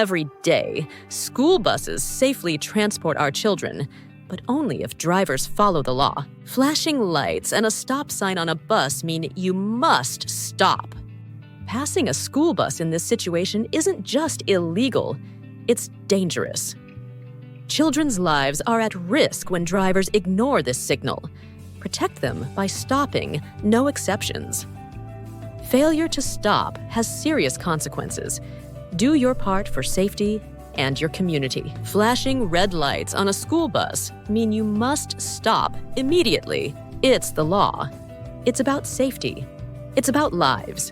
every day. School buses safely transport our children, but only if drivers follow the law. Flashing lights and a stop sign on a bus mean you must stop. Passing a school bus in this situation isn't just illegal, it's dangerous. Children's lives are at risk when drivers ignore this signal. Protect them by stopping, no exceptions. Failure to stop has serious consequences. Do your part for safety and your community. Flashing red lights on a school bus mean you must stop immediately. It's the law. It's about safety. It's about lives.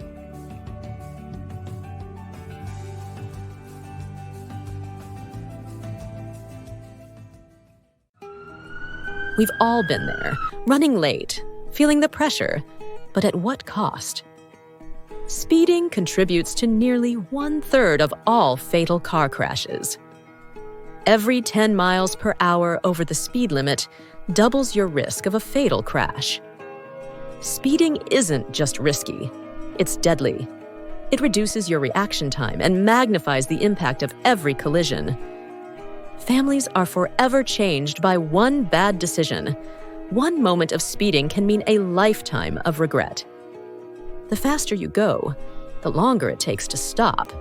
We've all been there, running late, feeling the pressure, but at what cost? Speeding contributes to nearly 1/3 of all fatal car crashes. Every 10 miles per hour over the speed limit doubles your risk of a fatal crash. Speeding isn't just risky, it's deadly. It reduces your reaction time and magnifies the impact of every collision. Families are forever changed by one bad decision. One moment of speeding can mean a lifetime of regret. The faster you go, the longer it takes to stop.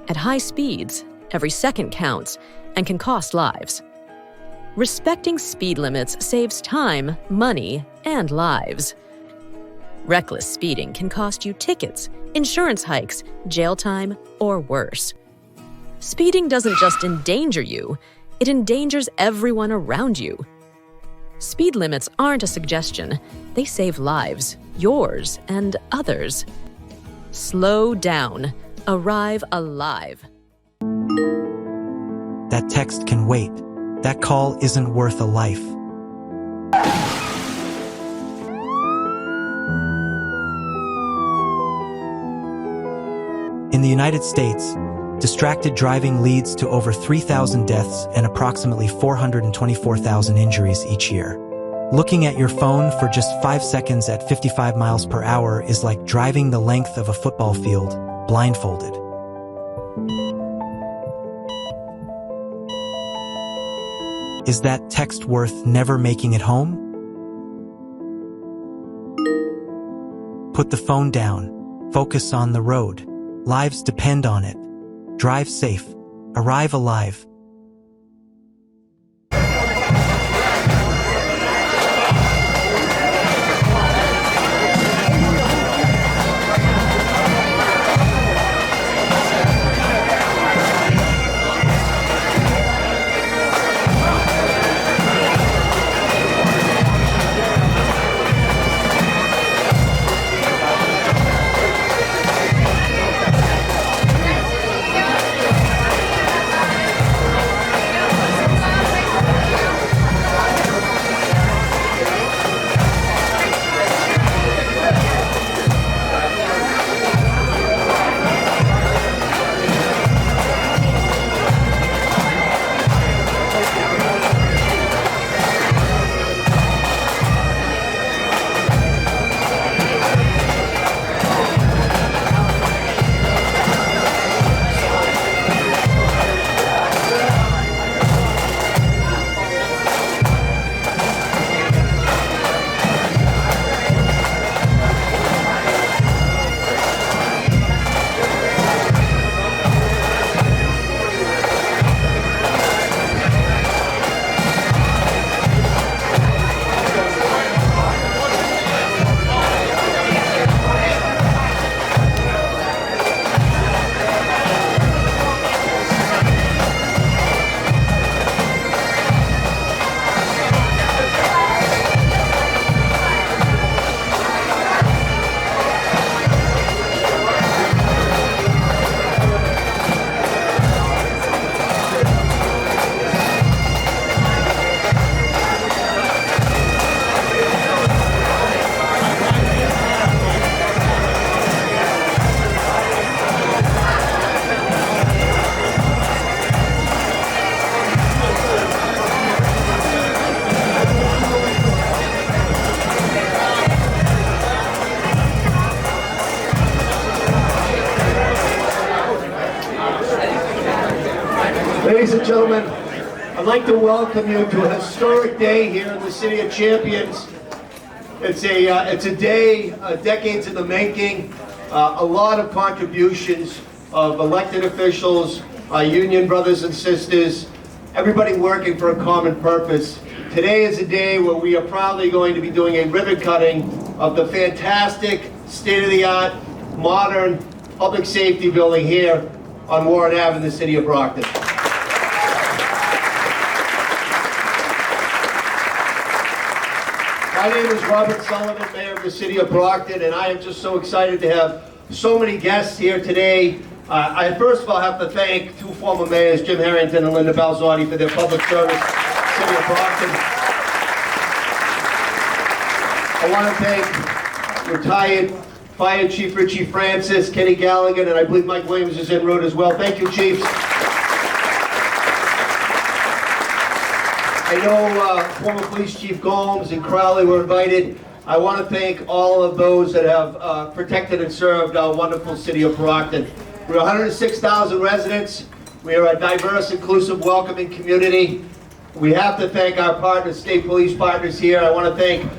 At high speeds, every second counts and can cost lives. Respecting speed limits saves time, money, and lives. Reckless speeding can cost you tickets, insurance hikes, jail time, or worse. Speeding doesn't just endanger you, it endangers everyone around you. Speed limits aren't a suggestion, they save lives, yours and others. Slow down. Arrive alive. That text can wait. That call isn't worth a life. In the United States, distracted driving leads to over 3,000 deaths and approximately 424,000 injuries each year. Looking at your phone for just 5 seconds at 55 miles per hour is like driving the length of a football field, blindfolded. Is that text worth never making it home? Put the phone down. Focus on the road. Lives depend on it. Drive safe. Arrive alive. and gentlemen, I'd like to welcome you to a historic day here in the City of Champions. It's a day, decades in the making, a lot of contributions of elected officials, union brothers and sisters, everybody working for a common purpose. Today is a day where we are proudly going to be doing a ribbon cutting of the fantastic, state-of-the-art, modern public safety building here on Warren Ave in the city of Brockton. My name is Robert Sullivan, Mayor of the city of Brockton, and I am just so excited to have so many guests here today. I first of all have to thank two former mayors, Jim Harrington and Linda Balzotti, for their public service to the city of Brockton. I want to thank retired Fire Chief Richie Francis, Kenny Gallagher, and I believe Mike Williams is en route as well. Thank you, Chiefs. I know former Police Chief Gomes and Crowley were invited. I want to thank all of those that have protected and served our wonderful city of Brockton. We're 106,000 residents. We are a diverse, inclusive, welcoming community. We have to thank our partners, state police partners here. I want to thank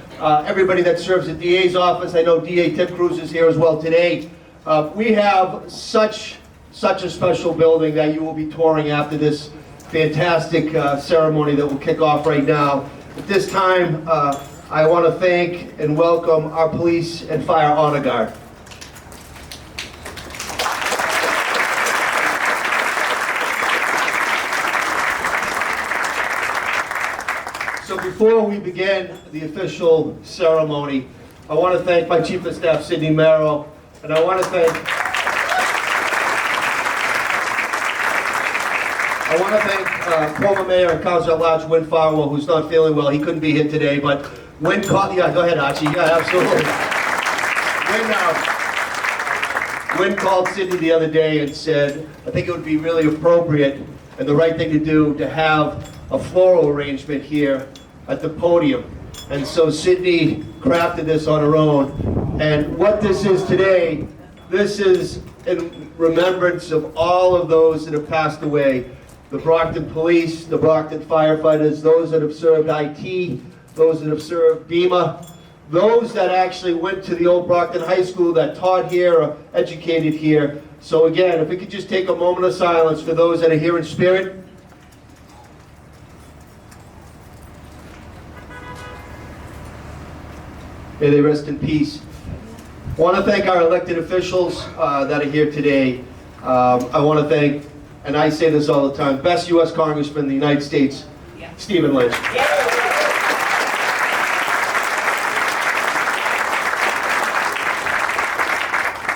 everybody that serves the DA's office. I know DA Tim Cruz is here as well today. We have such a special building that you will be touring after this fantastic ceremony that will kick off right now. At this time, I want to thank and welcome our police and fire honor guard. So before we begin the official ceremony, I want to thank my Chief of Staff, Sidney Merrill, and I want to thank former Mayor and Councilor at Large Win Farwell, who's not feeling well. He couldn't be here today, but Win called. Yeah, go ahead, Archie. Yeah, absolutely. Win called Sidney the other day and said, I think it would be really appropriate and the right thing to do to have a floral arrangement here at the podium. And so Sidney crafted this on her own. And what this is today, this is in remembrance of all of those that have passed away. The Brockton Police, the Brockton firefighters, those that have served IT, those that have served BEMA, those that actually went to the old Brockton High School, that taught here or educated here. So again, if we could just take a moment of silence for those that are here in spirit. May they rest in peace. I want to thank our elected officials that are here today. I want to thank, and I say this all the time, best U.S. Congressman in the United States, Stephen Lynch.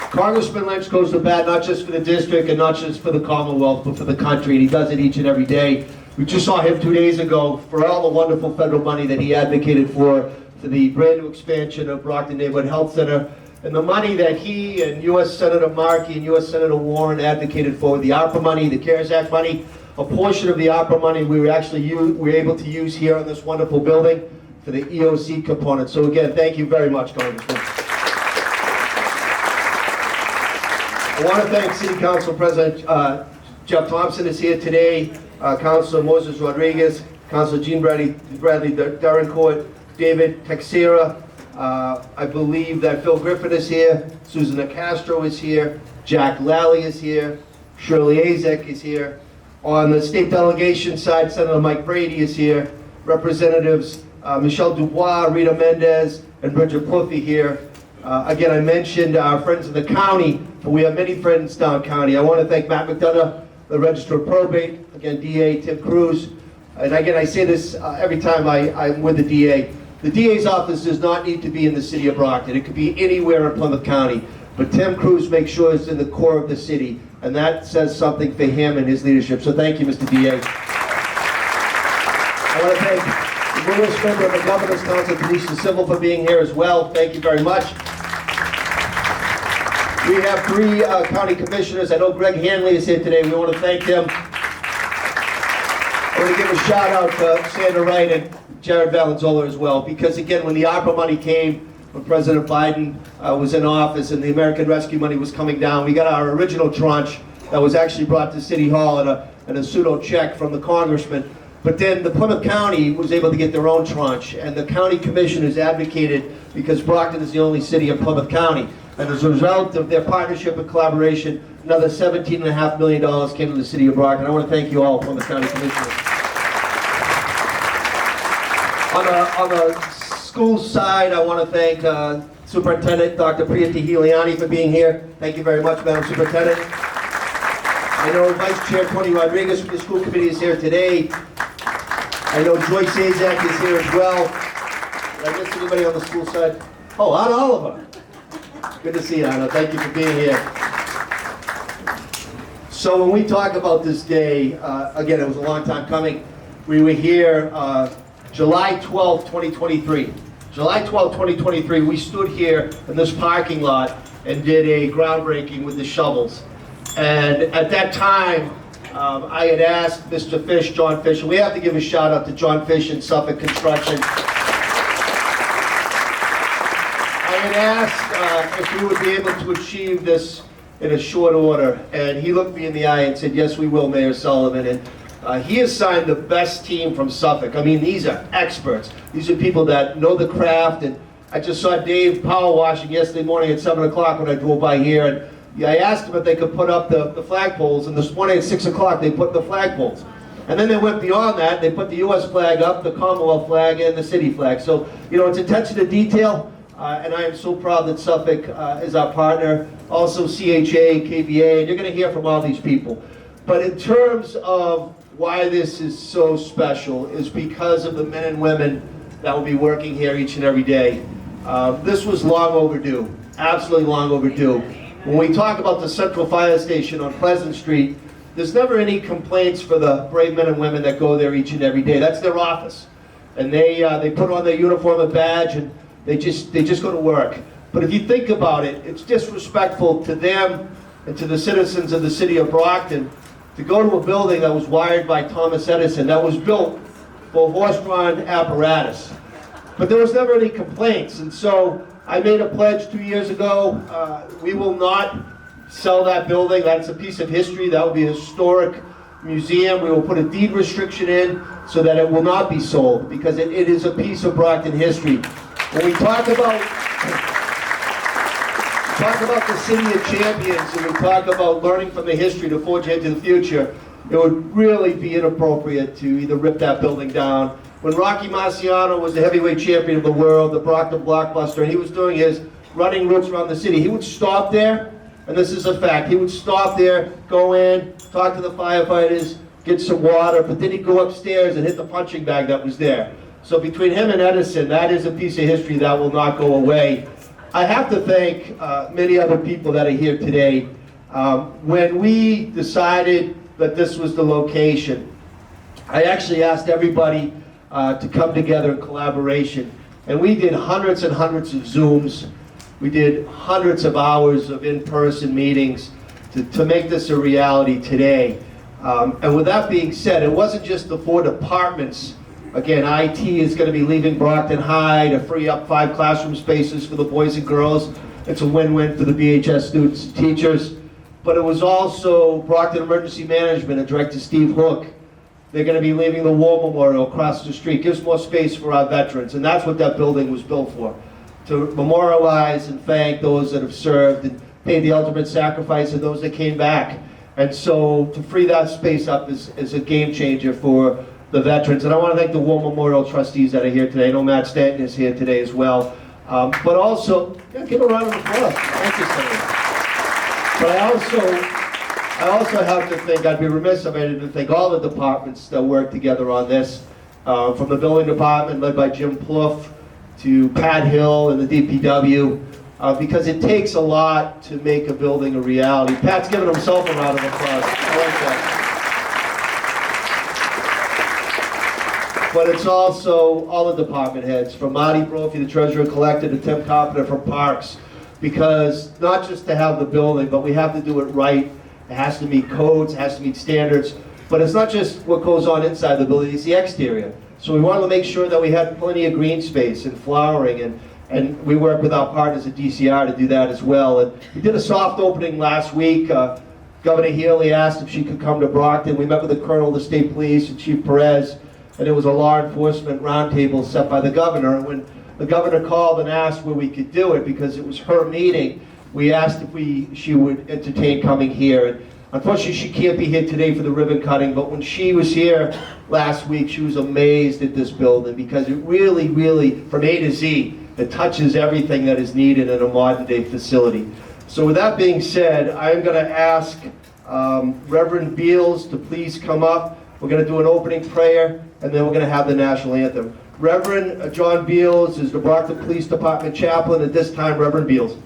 Congressman Lynch goes to bat not just for the district and not just for the Commonwealth, but for the country, and he does it each and every day. We just saw him 2 days ago for all the wonderful federal money that he advocated for the brand new expansion of Brockton Neighborhood Health Center, and the money that he and U.S. Senator Markey and U.S. Senator Warren advocated for, the ARPA money, the CARES Act money. A portion of the ARPA money we were able to use here on this wonderful building for the EOC component. So again, thank you very much, Congressman. I want to thank City Council President Jeff Thompson is here today, Councilor Moses Rodriguez, Councilor Jean Bradley Durancourt, David Texera. I believe that Phil Griffin is here, Susan Castro is here, Jack Lally is here, Shirley Azek is here. On the state delegation side, Senator Mike Brady is here, Representatives Michelle Dubois, Rita Mendez, and Bridget Pluffy here. Again, I mentioned our friends in the county, but we have many friends down county. I want to thank Matt McDonough, the Register of Probate, again, DA Tim Cruz. And again, I say this every time I'm with the DA. The DA's office does not need to be in the city of Brockton. It could be anywhere in Plymouth County. But Tim Cruz makes sure it's in the core of the city. And that says something for him and his leadership. So thank you, Mr. DA. I want to thank the newest member of the Governor's Council of Police and Civil for being here as well. Thank you very much. We have three county commissioners. I know Greg Hanley is here today. We want to thank him. I want to give a shout out to Sandra Wright and Jared Valenzola as well, because again, when the ARPA money came, when President Biden was in office and the American Rescue money was coming down, we got our original tranche that was actually brought to City Hall and a pseudo check from the congressman. But then the Plymouth County was able to get their own tranche, and the county commissioners advocated because Brockton is the only city in Plymouth County. And as a result of their partnership and collaboration, another $17.5 million came to the city of Brockton. I want to thank you all, Plymouth County Commissioners. On the school side, I want to thank Superintendent Dr. Priyati Heliani for being here. Thank you very much, Madam Superintendent. I know Vice Chair Tony Rodriguez from the school committee is here today. I know Joyce Azak is here as well. Did I miss anybody on the school side? Oh, Anna Oliver. Good to see you, Anna. Thank you for being here. So when we talk about this day, again, it was a long time coming. We were here July 12, 2023. July 12, 2023, we stood here in this parking lot and did a groundbreaking with the shovels. And at that time, I had asked Mr. Fish, John Fish, and we have to give a shout out to John Fish and Suffolk Construction. I had asked if we would be able to achieve this in a short order, and he looked me in the eye and said, yes, we will, Mayor Sullivan. And he assigned the best team from Suffolk. I mean, these are experts. These are people that know the craft, and I just saw Dave power washing yesterday morning at 7 o'clock when I drove by here, and I asked them if they could put up the flagpoles, and this morning at 6 o'clock they put the flagpoles. And then they went beyond that. They put the U.S. flag up, the Commonwealth flag, and the city flag. So, you know, it's attention to detail, and I am so proud that Suffolk is our partner. Also CHA, KVA, and you're going to hear from all these people. But in terms of why this is so special is because of the men and women that will be working here each and every day. This was long overdue, absolutely long overdue. When we talk about the Central Fire Station on Pleasant Street, there's never any complaints for the brave men and women that go there each and every day. That's their office. And they put on their uniform and badge and they just go to work. But if you think about it, it's disrespectful to them and to the citizens of the city of Brockton to go to a building that was wired by Thomas Edison, that was built for horse-drawn apparatus. But there was never any complaints. And so I made a pledge 2 years ago. We will not sell that building. That's a piece of history. That will be a historic museum. We will put a deed restriction in so that it will not be sold because it is a piece of Brockton history. When we talk about the city of champions and we talk about learning from the history to forge into the future, it would really be inappropriate to either rip that building down. When Rocky Marciano was the heavyweight champion of the world, the Brockton Blockbuster, and he was doing his running routes around the city, he would stop there, and this is a fact, he would stop there, go in, talk to the firefighters, get some water, but then he'd go upstairs and hit the punching bag that was there. So between him and Edison, that is a piece of history that will not go away. I have to thank many other people that are here today. When we decided that this was the location, I actually asked everybody to come together in collaboration. And we did hundreds and hundreds of Zooms. We did hundreds of hours of in-person meetings to make this a reality today. And with that being said, it wasn't just the 4 departments. Again, IT is going to be leaving Brockton High to free up 5 classroom spaces for the boys and girls. It's a win-win for the BHS students and teachers. But it was also Brockton Emergency Management and Director Steve Hook. They're going to be leaving the War Memorial across the street. Gives more space for our veterans, and that's what that building was built for. To memorialize and thank those that have served and paid the ultimate sacrifice and those that came back. And so to free that space up is a game changer for the veterans. And I want to thank the War Memorial trustees that are here today. I know Matt Stanton is here today as well. But also, give a round of applause. Thank you, Senator. But I also have to think, I'd be remiss if I didn't thank all the departments that work together on this, from the building department led by Jim Plouffe to Pat Hill and the DPW, because it takes a lot to make a building a reality. Pat's giving himself a round of applause. I like that. But it's also all the department heads, from Marty Brophy, the treasurer collector, to Tim Carpenter from Parks, because not just to have the building, but we have to do it right. It has to meet codes, it has to meet standards, but it's not just what goes on inside the building, it's the exterior. So we wanted to make sure that we had plenty of green space and flowering, and we work with our partners at DCR to do that as well. And we did a soft opening last week. Governor Healy asked if she could come to Brockton. We met with the Colonel of the State Police and Chief Perez, and it was a law enforcement roundtable set by the governor. And when the governor called and asked where we could do it, because it was her meeting, we asked if she would entertain coming here. And unfortunately, she can't be here today for the ribbon cutting, but when she was here last week, she was amazed at this building, because it really, really, from A to Z, it touches everything that is needed in a modern-day facility. So with that being said, I'm going to ask Reverend Beals to please come up. We're going to do an opening prayer, and then we're going to have the national anthem. Reverend John Beals is the Brockton Police Department chaplain. At this time, Reverend Beals.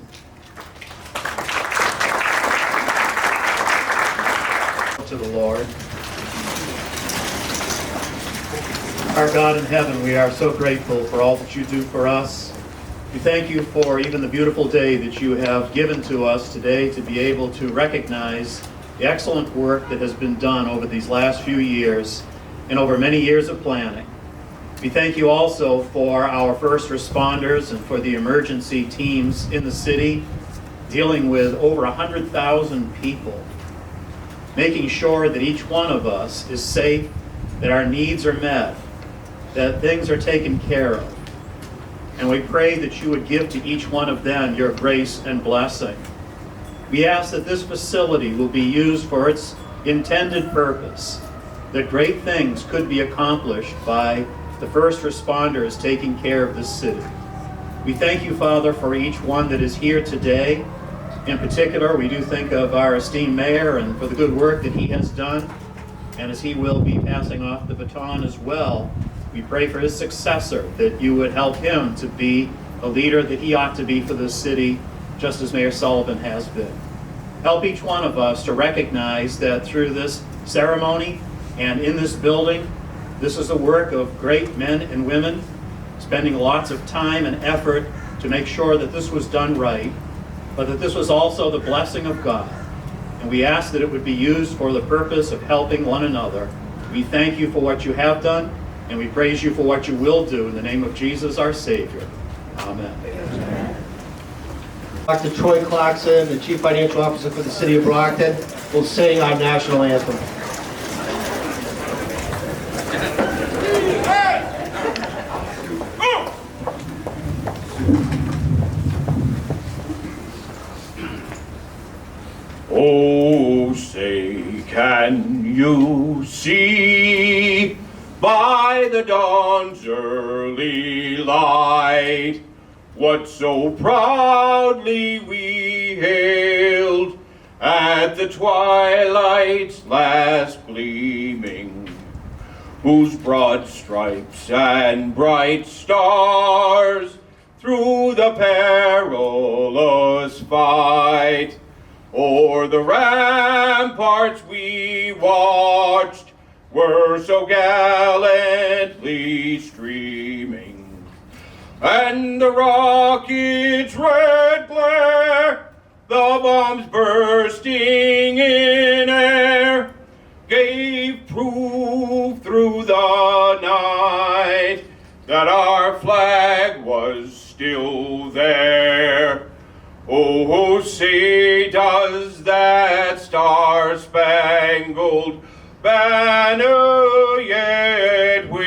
To the Lord. Our God in heaven, we are so grateful for all that you do for us. We thank you for even the beautiful day that you have given to us today to be able to recognize the excellent work that has been done over these last few years and over many years of planning. We thank you also for our first responders and for the emergency teams in the city, dealing with over 100,000 people, making sure that each one of us is safe, that our needs are met, that things are taken care of. And we pray that you would give to each one of them your grace and blessing. We ask that this facility will be used for its intended purpose, that great things could be accomplished by the first responders taking care of this city. We thank you, Father, for each one that is here today. In particular, we do think of our esteemed mayor and for the good work that he has done. And as he will be passing off the baton as well, we pray for his successor, that you would help him to be a leader that he ought to be for this city, just as Mayor Sullivan has been. Help each one of us to recognize that through this ceremony and in this building, this is the work of great men and women, spending lots of time and effort to make sure that this was done right, but that this was also the blessing of God. And we ask that it would be used for the purpose of helping one another. We thank you for what you have done, and we praise you for what you will do in the name of Jesus, our Savior. Amen. Dr. Troy Clarkson, the Chief Financial Officer for the City of Brockton, will sing our national anthem. Oh, say, can you see by the dawn's early light what so proudly we hailed at the twilight's last gleaming, whose broad stripes and bright stars through the perilous fight o'er the ramparts we watched were so gallantly streaming, and the rocket's red glare, the bombs bursting in air, gave proof through the night that our flag was still there. Oh, say does that star-spangled banner yet wave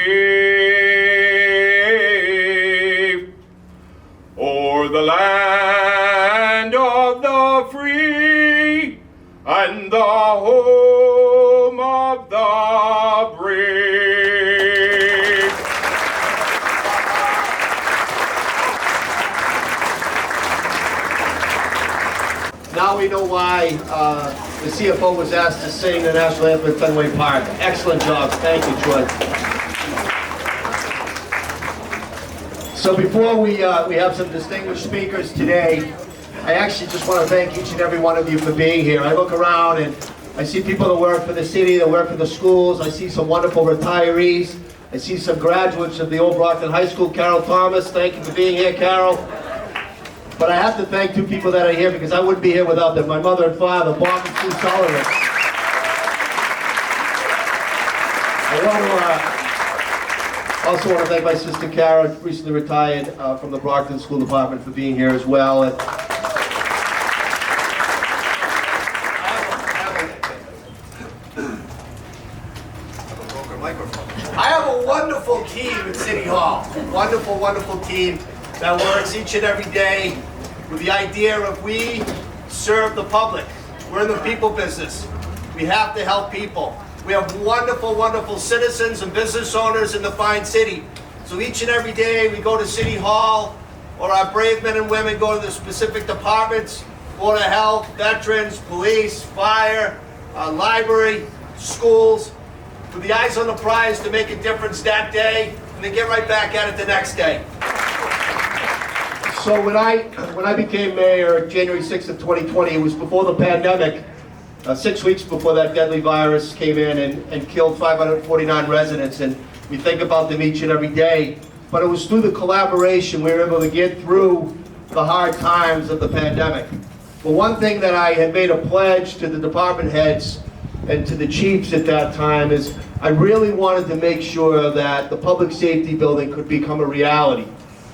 o'er the land of the free and the home of the brave? Now we know why the CFO was asked to sing the national anthem at Fenway Park. Excellent job. Thank you, Troy. So before we have some distinguished speakers today, I actually just want to thank each and every one of you for being here. I look around and I see people that work for the city, that work for the schools. I see some wonderful retirees. I see some graduates of the Old Brockton High School. Carol Thomas, thank you for being here, Carol. But I have to thank two people that are here because I wouldn't be here without them. My mother and father, Bob and Sue Sullivan. I also want to thank my sister Kara, recently retired from the Brockton School Department, for being here as well. And I have a have a wonderful team at City Hall. Wonderful, wonderful team that works each and every day with the idea of we serve the public. We're in the people business. We have to help people. We have wonderful, wonderful citizens and business owners in the fine city. So each and every day we go to City Hall, or our brave men and women go to the specific departments, Board of Health, Veterans, Police, Fire, Library, schools, with the eyes on the prize to make a difference that day, and then get right back at it the next day. So when I became mayor January 6th of 2020, it was before the pandemic, 6 weeks before that deadly virus came in and killed 549 residents, and we think about them each and every day. But it was through the collaboration we were able to get through the hard times of the pandemic. But one thing that I had made a pledge to the department heads and to the chiefs at that time is I really wanted to make sure that the public safety building could become a reality.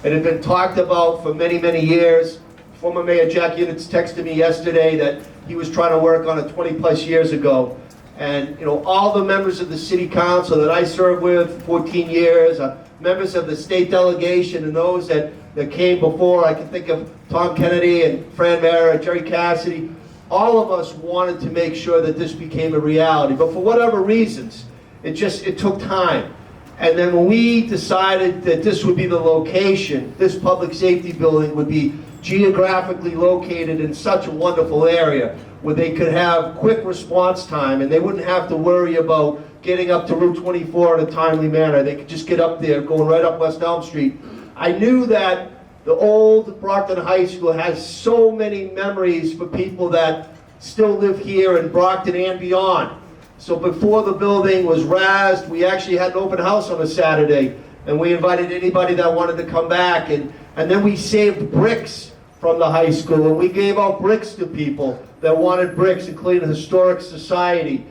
It had been talked about for many, many years. Former Mayor Jack Units texted me yesterday that he was trying to work on it 20 plus years ago. And you know, all the members of the city council that I served with 14 years, members of the state delegation and those that came before, I can think of Tom Kennedy and Fran Mara, Jerry Cassidy, all of us wanted to make sure that this became a reality. But for whatever reasons, it took time. And then when we decided that this would be the location, this public safety building would be geographically located in such a wonderful area where they could have quick response time and they wouldn't have to worry about getting up to Route 24 in a timely manner. They could just get up there, going right up West Elm Street. I knew that the old Brockton High School has so many memories for people that still live here in Brockton and beyond. So before the building was razed, we actually had an open house on a Saturday, and we invited anybody that wanted to come back, and then we saved bricks from the high school, and we gave out bricks to people that wanted bricks, including the Historic Society.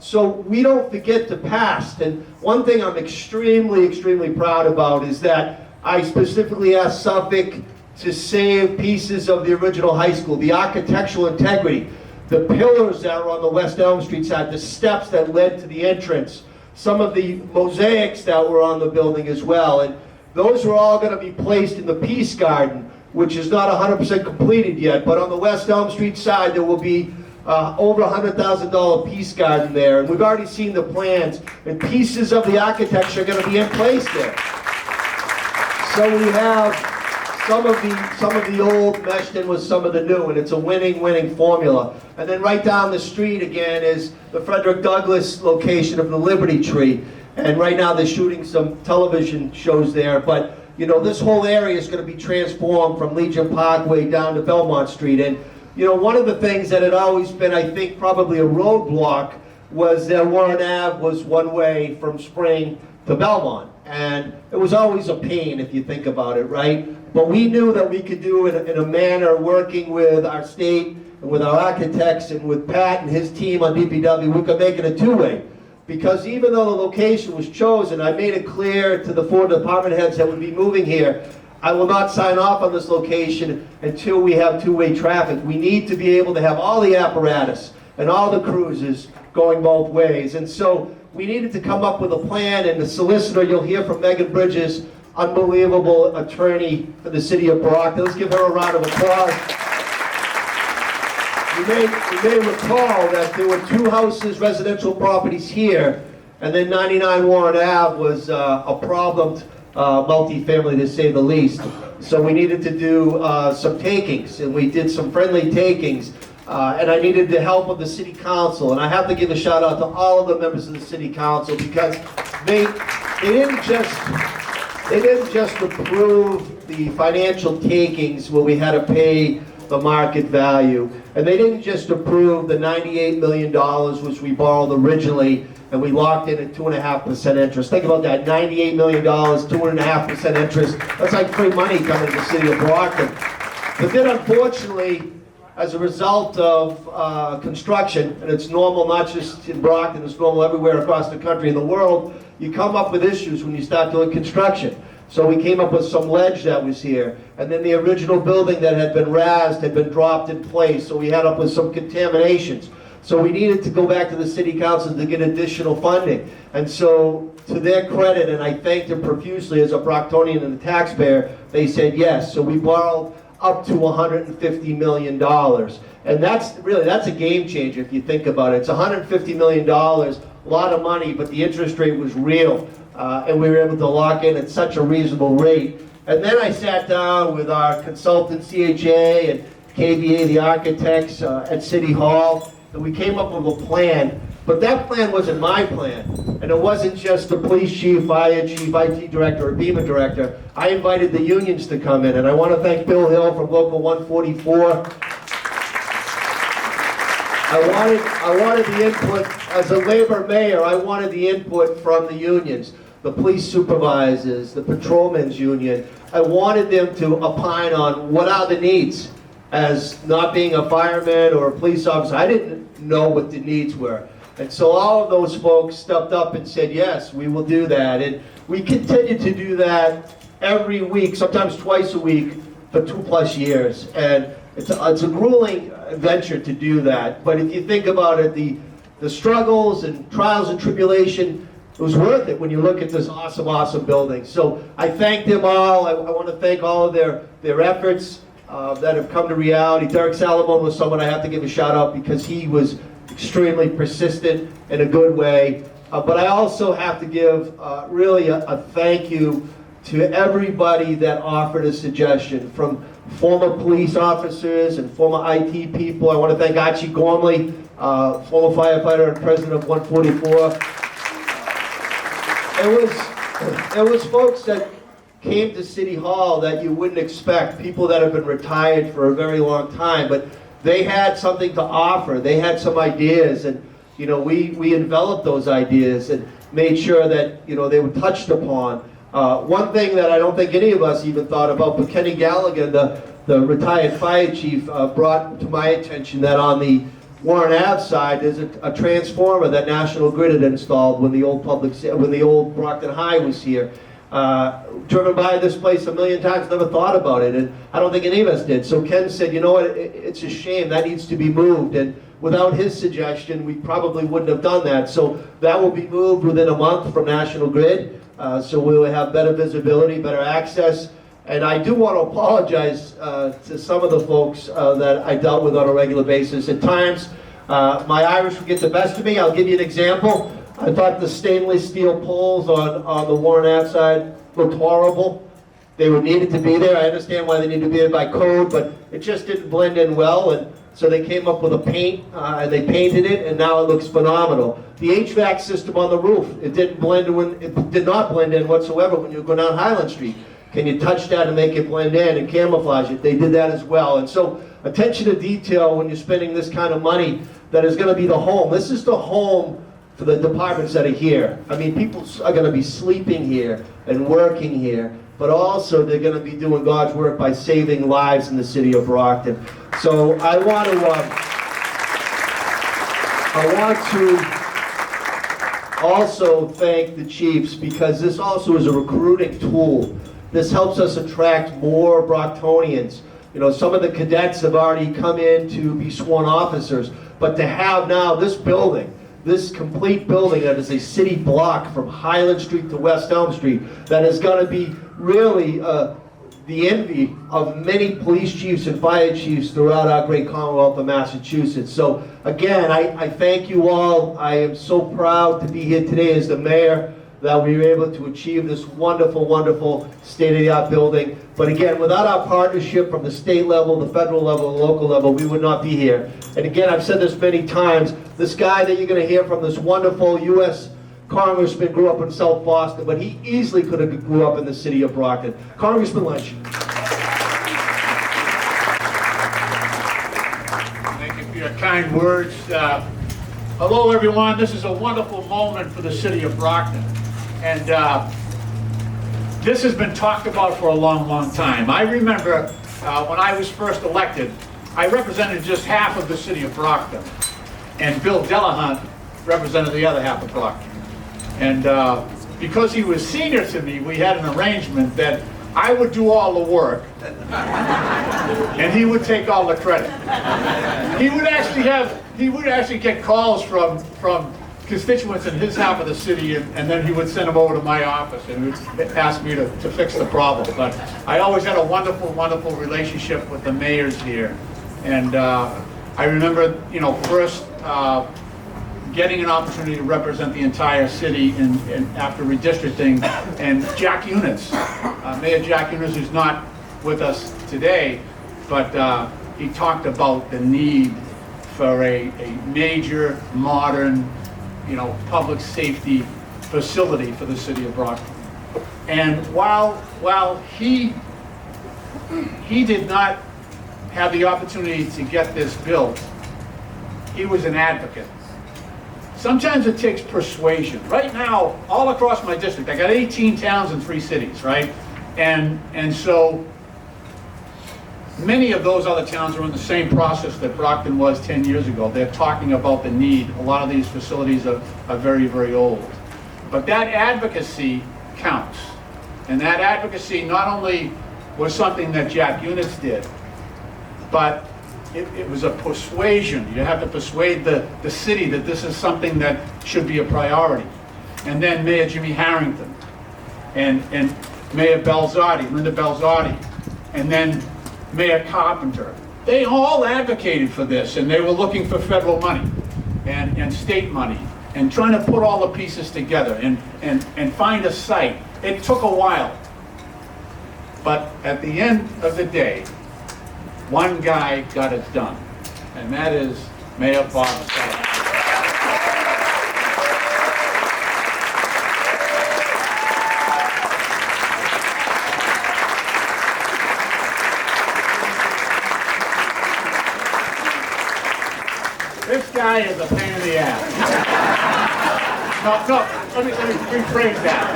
So we don't forget the past, and one thing I'm extremely, extremely proud about is that I specifically asked Suffolk to save pieces of the original high school, the architectural integrity, the pillars that are on the West Elm Street side, the steps that led to the entrance, some of the mosaics that were on the building as well. And those are all going to be placed in the Peace Garden, which is not 100% completed yet, but on the West Elm Street side there will be over $100,000 Peace Garden there. And we've already seen the plans, and pieces of the architecture are going to be in place there. So we have some of the old meshed in with some of the new, and it's a winning formula. And then right down the street again is the Frederick Douglass location of the Liberty Tree. And right now they're shooting some television shows there, but you know, this whole area is going to be transformed from Legion Parkway down to Belmont Street. And you know, one of the things that had always been, I think, probably a roadblock was that Warren Ave was one way from Spring to Belmont. And it was always a pain if you think about it, right? But we knew that we could do it in a manner working with our state and with our architects and with Pat and his team on DPW, we could make it a two-way. Because even though the location was chosen, I made it clear to the 4 department heads that would be moving here, I will not sign off on this location until we have two-way traffic. We need to be able to have all the apparatus and all the cruises going both ways. And so we needed to come up with a plan, and the solicitor, you'll hear from Megan Bridges, unbelievable attorney for the city of Brockton. Let's give her a round of applause. You may recall that there were 2 houses, residential properties here, and then 99 Warren Ave was a problem multifamily to say the least. So we needed to do some takings, and we did some friendly takings. And I needed the help of the city council, and I have to give a shout out to all of the members of the city council, because they didn't just approve the financial takings where we had to pay the market value, and they didn't just approve the $98 million which we borrowed originally and we locked in at 2.5% interest. Think about that, $98 million, 2.5% interest. That's like free money coming to the city of Brockton. But then unfortunately, as a result of construction, and it's normal not just in Brockton, it's normal everywhere across the country and the world, you come up with issues when you start doing construction. So we came up with some ledge that was here, and then the original building that had been razed had been dropped in place, so we had up with some contaminations. So we needed to go back to the city council to get additional funding. And so, to their credit, and I thank them profusely as a Brocktonian and a taxpayer, they said yes. So we borrowed up to $150 million. And that's a game changer if you think about it. It's $150 million, a lot of money, but the interest rate was real. And we were able to lock in at such a reasonable rate. And then I sat down with our consultant, CHA, and KVA, the architects at City Hall, and we came up with a plan. But that plan wasn't my plan. And it wasn't just the police chief, fire chief, IT director, or BEMA director. I invited the unions to come in, and I want to thank Bill Hill from Local 144. I wanted the input, as a labor mayor, I wanted the input from the unions, the police supervisors, the patrolmen's union. I wanted them to opine on what are the needs. As not being a fireman or a police officer, I didn't know what the needs were. And so all of those folks stepped up and said, yes, we will do that. And we continue to do that every week, sometimes twice a week, for 2+ years. And it's a grueling venture to do that. But if you think about it, the struggles and trials and tribulation, it was worth it when you look at this awesome, awesome building. So I thank them all. I want to thank all of their efforts that have come to reality. Derek Salamone was someone I have to give a shout out because he was extremely persistent in a good way. But I also have to give really a thank you to everybody that offered a suggestion, from former police officers and former IT people. I want to thank Archie Gormley, former firefighter and president of 144. It was folks that came to City Hall that you wouldn't expect, people that have been retired for a very long time, but they had something to offer. They had some ideas, and we enveloped those ideas and made sure that they were touched upon. One thing that I don't think any of us even thought about, but Kenny Gallagher, the retired fire chief, brought to my attention that on the Warren Ave side, there's a transformer that National Grid had installed when the old Brockton High was here. Driven by this place a million times, never thought about it, and I don't think any of us did. So Ken said, you know what, it's a shame, that needs to be moved, and without his suggestion, we probably wouldn't have done that. So that will be moved within a month from National Grid, so we will have better visibility, better access. And I do want to apologize to some of the folks that I dealt with on a regular basis. At times, my Irish would get the best of me. I'll give you an example. I thought the stainless steel poles on the Warren Ave side looked horrible. They were needed to be there. I understand why they need to be there by code, but it just didn't blend in well. And so they came up with a paint, and they painted it, and now it looks phenomenal. The HVAC system on the roof, it did not blend in whatsoever when you go down Highland Street. Can you touch that and make it blend in and camouflage it? They did that as well. And so attention to detail when you're spending this kind of money that is going to be the home. This is the home for the departments that are here. I mean, people are going to be sleeping here and working here, but also they're going to be doing God's work by saving lives in the city of Brockton. So I want to also thank the chiefs, because this also is a recruiting tool. This helps us attract more Brocktonians. Some of the cadets have already come in to be sworn officers, but to have now this building, this complete building that is a city block from Highland Street to West Elm Street, that is going to be really the envy of many police chiefs and fire chiefs throughout our great Commonwealth of Massachusetts. So again, I thank you all. I am so proud to be here today as the mayor, that we were able to achieve this wonderful, wonderful state-of-the-art building. But again, without our partnership from the state level, the federal level, the local level, we would not be here. And again, I've said this many times, this guy that you're going to hear from, this wonderful U.S. Congressman, grew up in South Boston, but he easily could have grew up in the city of Brockton. Congressman Lynch. Thank you for your kind words. Hello, everyone. This is a wonderful moment for the city of Brockton. And this has been talked about for a long, long time. I remember when I was first elected, I represented just half of the city of Brockton. And Bill Delahunt represented the other half of Brockton. And because he was senior to me, we had an arrangement that I would do all the work, and he would take all the credit. He would actually get calls from constituents in his half of the city, and then he would send them over to my office and would ask me to fix the problem. But I always had a wonderful, wonderful relationship with the mayors here. And I remember, first getting an opportunity to represent the entire city after redistricting, and Jack Eunice, Mayor Jack Eunice, who's not with us today, but he talked about the need for a major, modern, public safety facility for the city of Brockton. And while he did not have the opportunity to get this built, he was an advocate. Sometimes it takes persuasion. Right now, all across my district, I got 18 towns and 3 cities, right? And so many of those other towns are in the same process that Brockton was 10 years ago. They're talking about the need. A lot of these facilities are very, very old. But that advocacy counts. And that advocacy not only was something that Jack Eunice did, but it was a persuasion. You have to persuade the city that this is something that should be a priority. And then Mayor Jimmy Harrington and Mayor Linda Belzotti, and then Mayor Carpenter. They all advocated for this, and they were looking for federal money and state money and trying to put all the pieces together and find a site. It took a while. But at the end of the day, one guy got it done, and that is Mayor Bob Sullivan. This guy is a pain in the ass. No, let me rephrase that.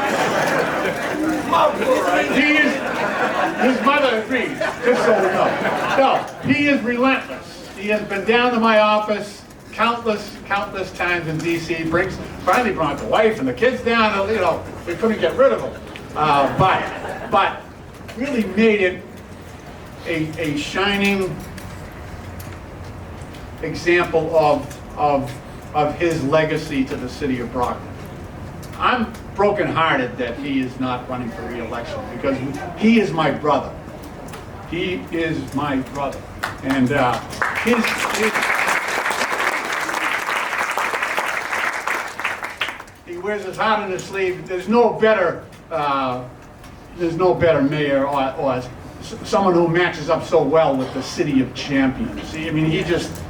His mother agrees, just so we know. No, he is relentless. He has been down to my office countless times in DC. Finally brought the wife and the kids down. We couldn't get rid of him. But really made it a shining example of his legacy to the city of Brockton. I'm brokenhearted that he is not running for re-election, because he is my brother. He is my brother. And he wears his heart on his sleeve. There's no better mayor or someone who matches up so well with the city of champions. See, I mean, he just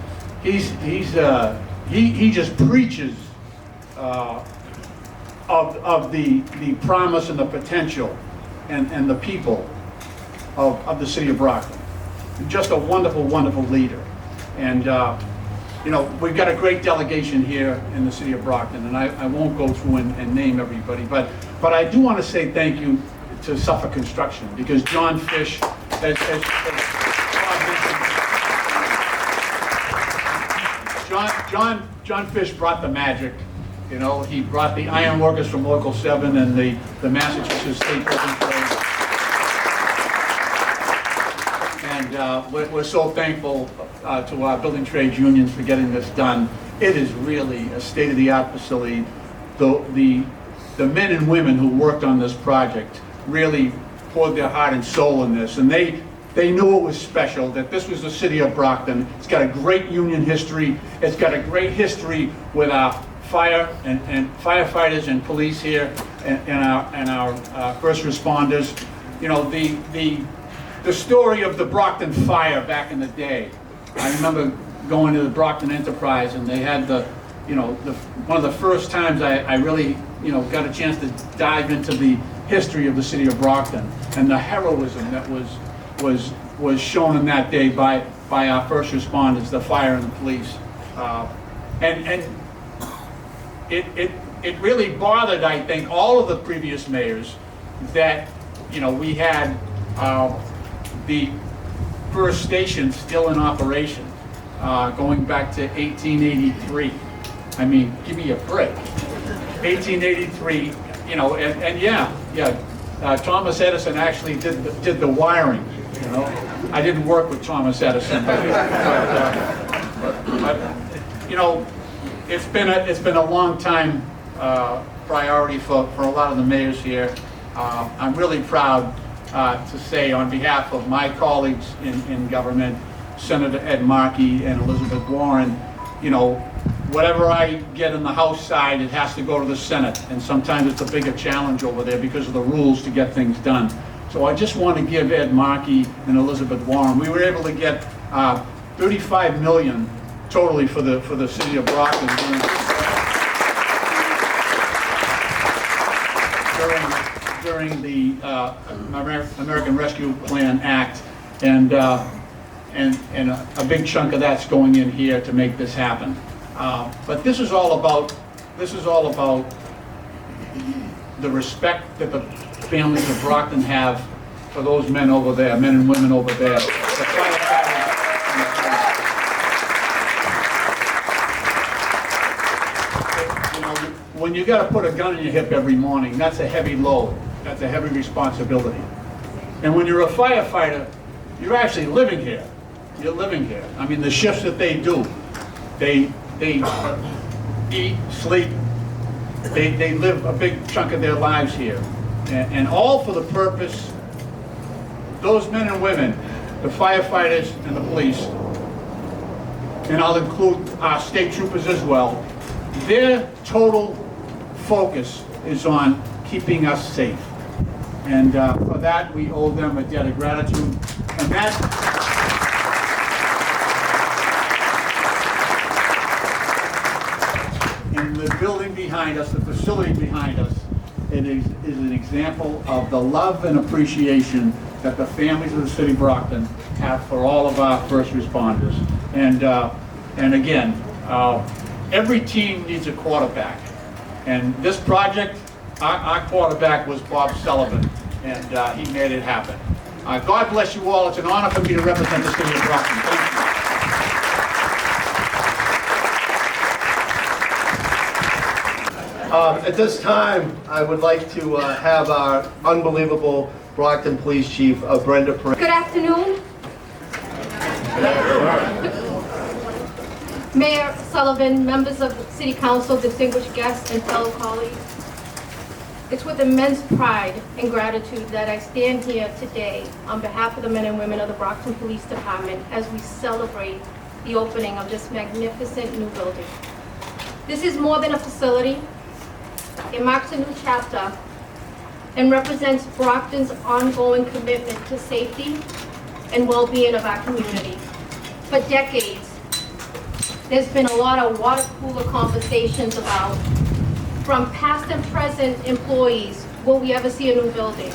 preaches of the promise and the potential and the people of the city of Brockton. Just a wonderful, wonderful leader. And we've got a great delegation here in the city of Brockton, and I won't go through and name everybody, but I do want to say thank you to Suffolk Construction, because John Fish John Fish brought the magic. He brought the iron workers from Local 7 and the Massachusetts State Building Trade. And we're so thankful to our building trades unions for getting this done. It is really a state-of-the-art facility. The men and women who worked on this project really poured their heart and soul in this, and they knew it was special, that this was the city of Brockton. It's got a great union history. It's got a great history with our fire and firefighters and police here, and our first responders. The story of the Brockton fire back in the day. I remember going to the Brockton Enterprise, and they had one of the first times I really got a chance to dive into the history of the city of Brockton and the heroism that was shown in that day by our first responders, the fire and the police, and it really bothered, I think, all of the previous mayors that we had the first station still in operation, going back to 1883. I mean, give me a break. 1883, and yeah, Thomas Edison actually did the wiring, you know. I didn't work with Thomas Edison, but you know, it's been a long time priority for a lot of the mayors here. I'm really proud to say on behalf of my colleagues in government, Senator Ed Markey and Elizabeth Warren, you know, whatever I get in the House side, it has to go to the Senate, and sometimes it's a bigger challenge over there because of the rules to get things done. So I just want to give Ed Markey and Elizabeth Warren, we were able to get $35 million totally for the city of Brockton during the American Rescue Plan Act, and a big chunk of that's going in here to make this happen. But this is all about the respect that the families of Brockton have for those men over there, men and women over there. You know, when you got to put a gun in your hip every morning, that's a heavy load. That's a heavy responsibility. And when you're a firefighter, you're actually living here. You're living here. I mean, the shifts that they do, they eat, sleep, they live a big chunk of their lives here. And all for the purpose, those men and women, the firefighters and the police, and I'll include our state troopers as well, their total focus is on keeping us safe. And for that, we owe them a debt of gratitude. And that in the building behind us, the facility behind us, it is an example of the love and appreciation that the families of the city of Brockton have for all of our first responders. And again, every team needs a quarterback. And this project, our quarterback was Bob Sullivan, and he made it happen. God bless you all. It's an honor for me to represent the city of Brockton. Thank you. At this time, I would like to have our unbelievable Brockton Police Chief, Brenda Perez. Good afternoon. Mayor Sullivan, members of the City Council, distinguished guests, and fellow colleagues. It's with immense pride and gratitude that I stand here today on behalf of the men and women of the Brockton Police Department as we celebrate the opening of this magnificent new building. This is more than a facility. It marks a new chapter and represents Brockton's ongoing commitment to safety and well-being of our community. For decades, there's been a lot of water cooler conversations about, from past and present employees, will we ever see a new building?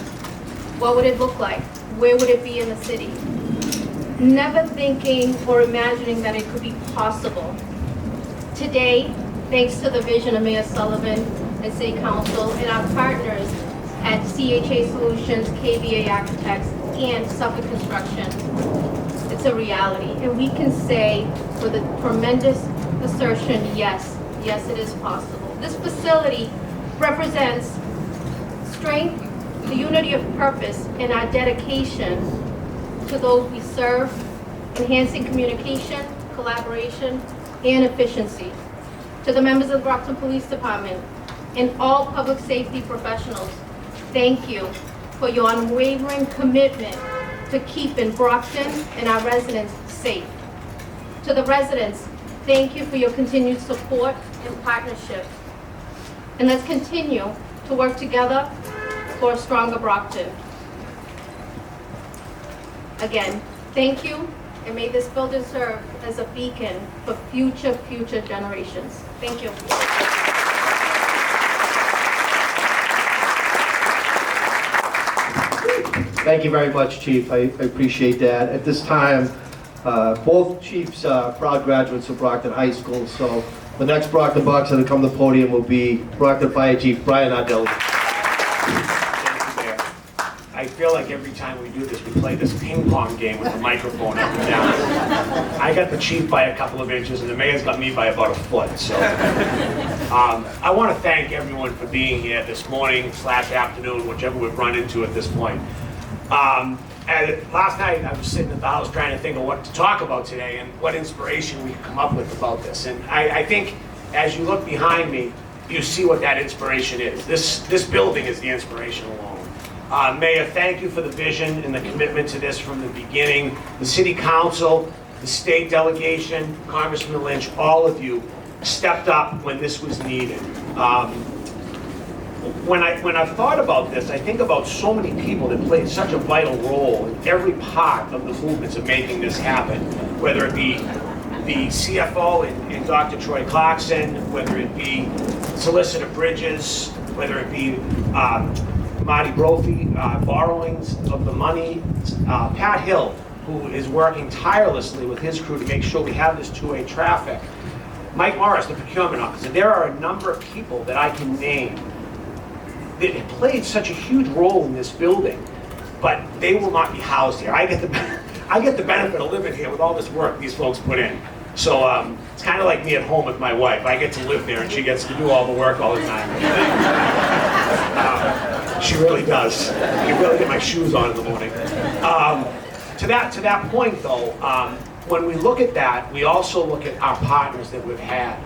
What would it look like? Where would it be in the city? Never thinking or imagining that it could be possible. Today, thanks to the vision of Mayor Sullivan and City Council and our partners at CHA Solutions, KBA Architects, and Suffolk Construction, it's a reality. And we can say with a tremendous assertion, yes, yes, it is possible. This facility represents strength, the unity of purpose, and our dedication to those we serve, enhancing communication, collaboration, and efficiency. To the members of the Brockton Police Department and all public safety professionals, thank you for your unwavering commitment to keeping Brockton and our residents safe. To the residents, thank you for your continued support and partnership. And let's continue to work together for a stronger Brockton. Again, thank you, and may this building serve as a beacon for future generations. Thank you. Thank you very much, Chief. I appreciate that. At this time, both chiefs are proud graduates of Brockton High School, so the next Brockton Boxer to come to the podium will be Brockton Fire Chief Brian Ardell. Thank you, Mayor. I I feel like every time we do this, we play this ping pong game with the microphone up and down. I got the chief by a couple of inches, and the mayor's got me by about a foot. So I want to thank everyone for being here this morning / afternoon, whichever we've run into at this point. And last night, I was sitting at the house trying to think of what to talk about today and what inspiration we could come up with about this. And I think as you look behind me, you see what that inspiration is. This building is the inspiration alone. Mayor, thank you for the vision and the commitment to this from the beginning. The City Council, the state delegation, Congressman Lynch, all of you stepped up when this was needed. When I've thought about this, I think about so many people that played such a vital role in every part of the movements of making this happen, whether it be the CFO in Dr. Troy Clarkson, whether it be Solicitor Bridges, whether it be Marty Brophy, borrowings of the money, Pat Hill, who is working tirelessly with his crew to make sure we have this two-way traffic, Mike Morris, the procurement officer. There are a number of people that I can name that have played such a huge role in this building, but they will not be housed here. I get the benefit of living here with all this work these folks put in. So it's kind of like me at home with my wife. I get to live there and she gets to do all the work all the time. She really does. I can really get my shoes on in the morning. To that point though, when we look at that, we also look at our partners that we've had.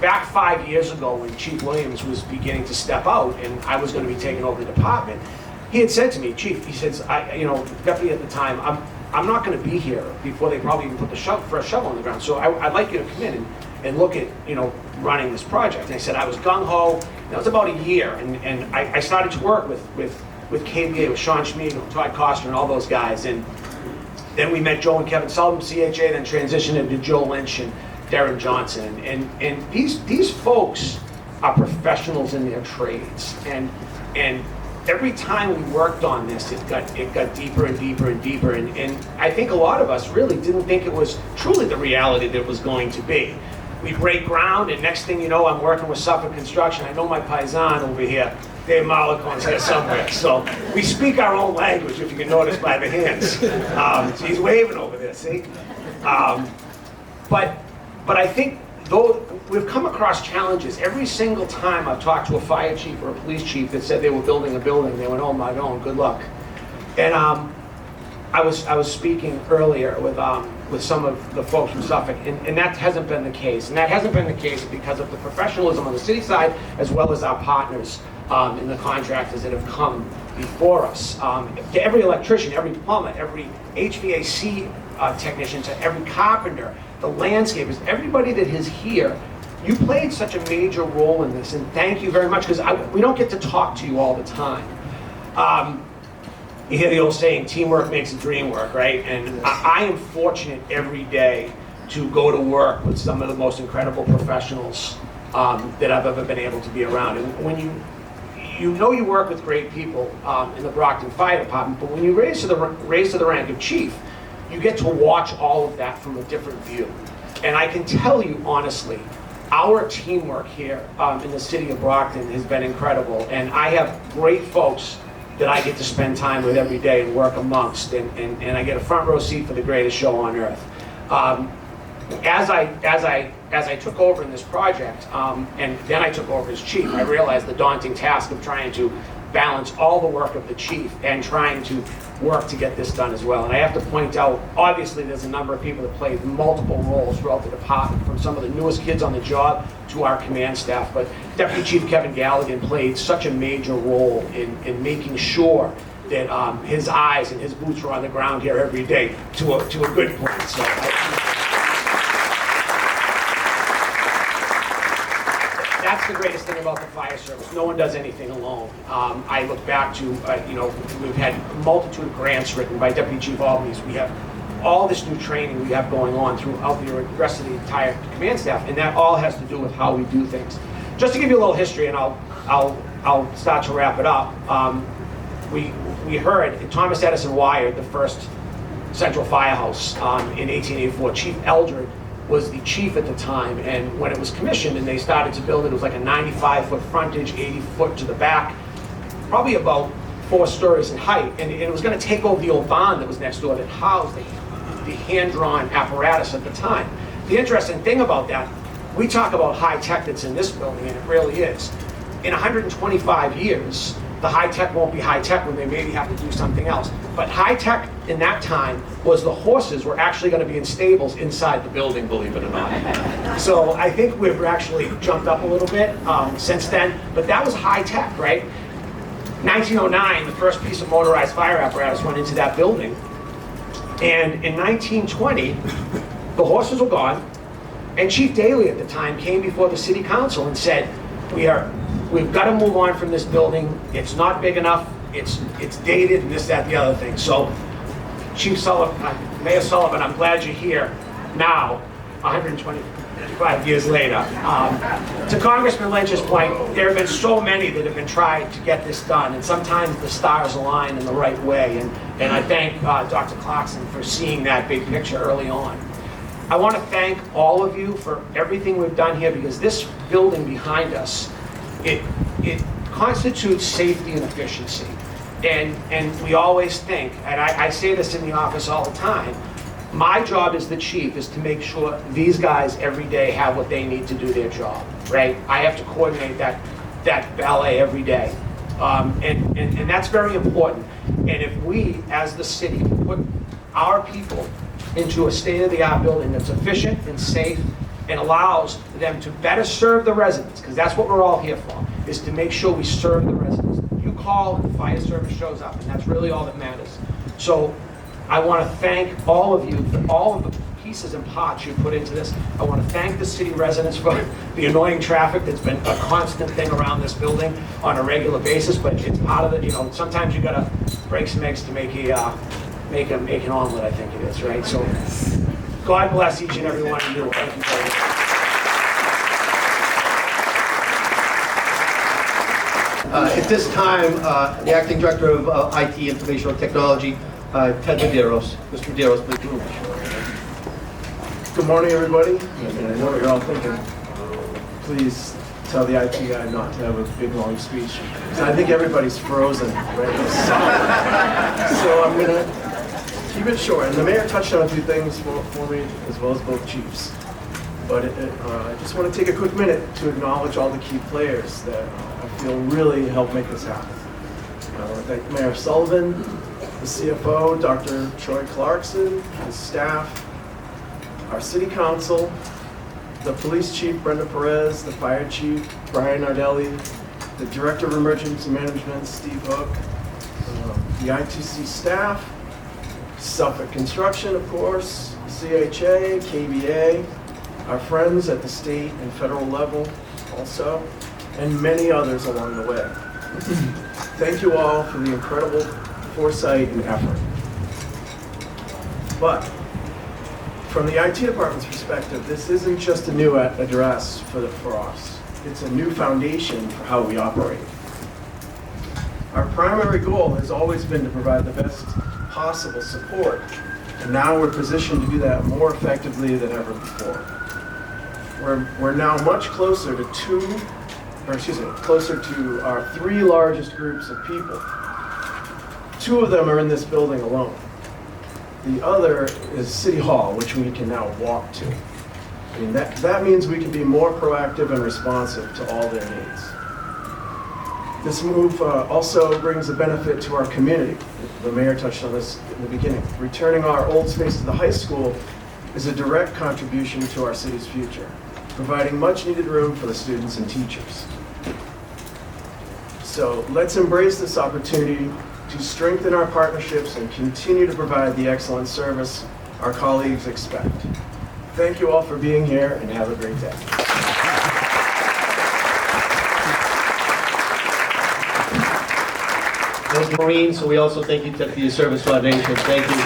Back 5 years ago when Chief Williams was beginning to step out and I was going to be taking over the department, he had said to me, Chief, he says, deputy at the time, I'm not going to be here before they probably even put the first shovel on the ground. So I'd like you to come in and look at, running this project. And I said, I was gung-ho. That was about a year. And I started to work with KBA, with Sean Schmieg, Todd Koster, and all those guys. And then we met Joe and Kevin Sullivan, CHA, then transitioned into Joe Lynch and Darren Johnson. And these folks are professionals in their trades. And every time we worked on this, it got deeper and deeper and deeper. And I think a lot of us really didn't think it was truly the reality that it was going to be. We break ground, and next thing you know, I'm working with Suffolk Construction. I know my paisan over here, Dave Malacon's here somewhere. So we speak our own language, if you can notice by the hands. So he's waving over there, see? But I think though we've come across challenges every single time I've talked to a fire chief or a police chief that said they were building a building, they went, oh my God, good luck. And I was speaking earlier with some of the folks from Suffolk, and that hasn't been the case. And that hasn't been the case because of the professionalism on the city side, as well as our partners and the contractors that have come before us. To every electrician, every plumber, every HVAC technician, to every carpenter, the landscapers, everybody that is here, you played such a major role in this, and thank you very much, because we don't get to talk to you all the time. You hear the old saying, teamwork makes the dream work, right? And I am fortunate every day to go to work with some of the most incredible professionals that I've ever been able to be around. And when you work with great people in the Brockton Fire Department, but when you raise to the rank of chief, you get to watch all of that from a different view. And I can tell you honestly, our teamwork here in the city of Brockton has been incredible. And I have great folks that I get to spend time with every day and work amongst. And I get a front row seat for the greatest show on earth. As I took over in this project, and then I took over as chief, I realized the daunting task of trying to balance all the work of the chief and trying to work to get this done as well. And I have to point out, obviously there's a number of people that played multiple roles throughout the department, from some of the newest kids on the job to our command staff. But Deputy Chief Kevin Galligan played such a major role in making sure that his eyes and his boots were on the ground here every day to a good point. So that's the greatest thing about the fire service. No one does anything alone. I look back to, we've had a multitude of grants written by Deputy Chief Albanese. We have all this new training we have going on throughout the rest of the entire command staff, and that all has to do with how we do things. Just to give you a little history, and I'll start to wrap it up. We heard Thomas Edison wired the first central firehouse in 1884. Chief Eldred was the chief at the time, and when it was commissioned and they started to build it, it was like a 95-foot frontage, 80 foot to the back. probably about 4 stories in height, and it was going to take over the old barn that was next door that housed the hand-drawn apparatus at the time. The interesting thing about that, we talk about high-tech that's in this building, and it really is. In 125 years, the high-tech won't be high-tech when they maybe have to do something else. But high-tech in that time was the horses were actually going to be in stables inside the building, believe it or not. So I think we've actually jumped up a little bit since then, but that was high-tech, right? 1909, the first piece of motorized fire apparatus went into that building. And in 1920, the horses were gone, and Chief Daley at the time came before the city council and said, we've got to move on from this building. It's not big enough. It's dated, and this, that, the other thing. So, Chief Sullivan, Mayor Sullivan, I'm glad you're here now, 125 years later. To Congressman Lynch's point, there have been so many that have been trying to get this done, and sometimes the stars align in the right way. And I thank Dr. Clarkson for seeing that big picture early on. I want to thank all of you for everything we've done here, because this building behind us, it constitutes safety and efficiency. And we always think, and I say this in the office all the time, my job as the chief is to make sure these guys every day have what they need to do their job, right? I have to coordinate that ballet every day. And that's very important. And if we, as the city, put our people into a state-of-the-art building that's efficient and safe and allows them to better serve the residents, because that's what we're all here for, is to make sure we serve the residents. You call and the fire service shows up, and that's really all that matters. So I want to thank all of you for all of the pieces and parts you put into this. I want to thank the city residents for the annoying traffic that's been a constant thing around this building on a regular basis, but it's part of it. Sometimes you got to break some eggs to make an omelet, I think it is, right? So God bless each and every one of you. Thank you very much. At this time, the Acting Director of IT Informational Technology, Ted Medeiros. Mr. Medeiros, please. Good morning, everybody. And I know what you're all thinking. Please tell the IT guy not to have a big, long speech. So I think everybody's frozen right now. So I'm going to keep it short. And the mayor touched on a few things for me, as well as both chiefs. But I just want to take a quick minute to acknowledge all the key players that I feel really helped make this happen. I want to thank Mayor Sullivan, the CFO, Dr. Troy Clarkson, his staff, our city council, the police chief, Brenda Perez, the fire chief, Brian Nardelli, the director of emergency management, Steve Hook, the ITC staff, Suffolk Construction, of course, CHA, KBA, our friends at the state and federal level also, and many others along the way. Thank you all for the incredible foresight and effort. But from the IT department's perspective, this isn't just a new address for us. It's a new foundation for how we operate. Our primary goal has always been to provide the best possible support, and now we're positioned to do that more effectively than ever before. We're now much closer to closer to our 3 largest groups of people. 2 of them are in this building alone. The other is City Hall, which we can now walk to. I mean, that means we can be more proactive and responsive to all their needs. This move also brings a benefit to our community. The mayor touched on this in the beginning. Returning our old space to the high school is a direct contribution to our city's future, providing much needed room for the students and teachers. So let's embrace this opportunity to strengthen our partnerships and continue to provide the excellent service our colleagues expect. Thank you all for being here, and have a great day. As Marines, so we also thank you, Ted, for your service to our nation. Thank you.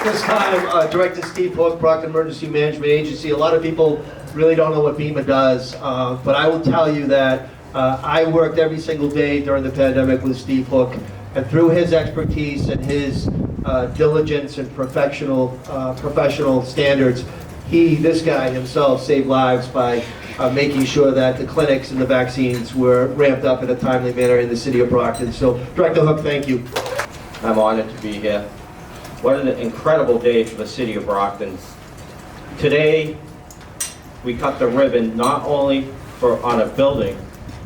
This time, Director Steve Hook, Brockton Emergency Management Agency. A lot of people really don't know what BEMA does, but I will tell you that I worked every single day during the pandemic with Steve Hook, and through his expertise and his diligence and professional standards, this guy himself saved lives by making sure that the clinics and the vaccines were ramped up in a timely manner in the city of Brockton. So, Director Hook, thank you. I'm honored to be here. What an incredible day for the city of Brockton. Today, we cut the ribbon not only on a building,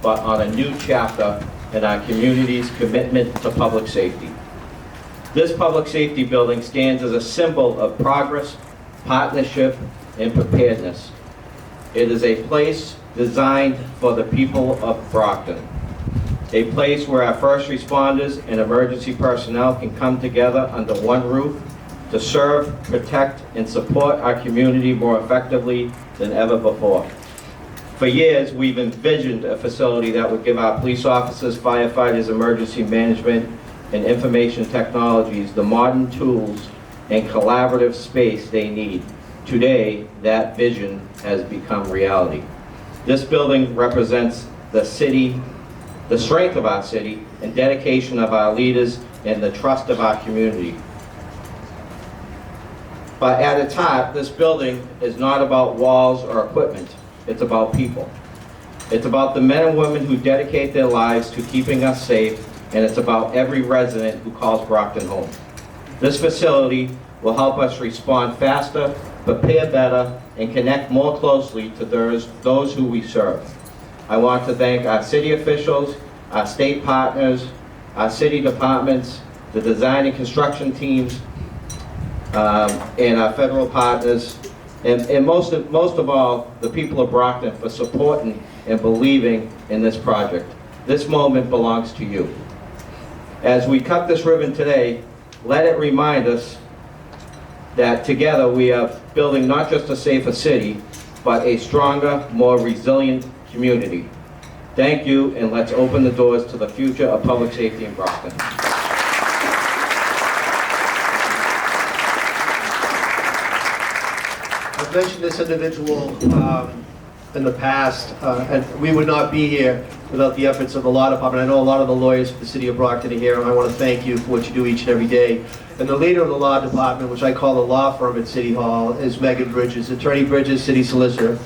but on a new chapter in our community's commitment to public safety. This public safety building stands as a symbol of progress, partnership, and preparedness. It is a place designed for the people of Brockton. A place where our first responders and emergency personnel can come together under one roof to serve, protect, and support our community more effectively than ever before. For years, we've envisioned a facility that would give our police officers, firefighters, emergency management, and information technologies the modern tools and collaborative space they need. Today, that vision has become reality. This building represents the city, the strength of our city, and dedication of our leaders, and the trust of our community. But at its heart, this building is not about walls or equipment. It's about people. It's about the men and women who dedicate their lives to keeping us safe, and it's about every resident who calls Brockton home. This facility will help us respond faster, prepare better, and connect more closely to those who we serve. I want to thank our city officials, our state partners, our city departments, the design and construction teams, and our federal partners, and most of all, the people of Brockton for supporting and believing in this project. This moment belongs to you. As we cut this ribbon today, let it remind us that together we are building not just a safer city, but a stronger, more resilient community. Thank you, and let's open the doors to the future of public safety in Brockton. I've mentioned this individual in the past, and we would not be here without the efforts of the law department. I know a lot of the lawyers for the city of Brockton are here, and I want to thank you for what you do each and every day. And the leader of the law department, which I call the law firm at City Hall, is Megan Bridges, Attorney Bridges, City Solicitor.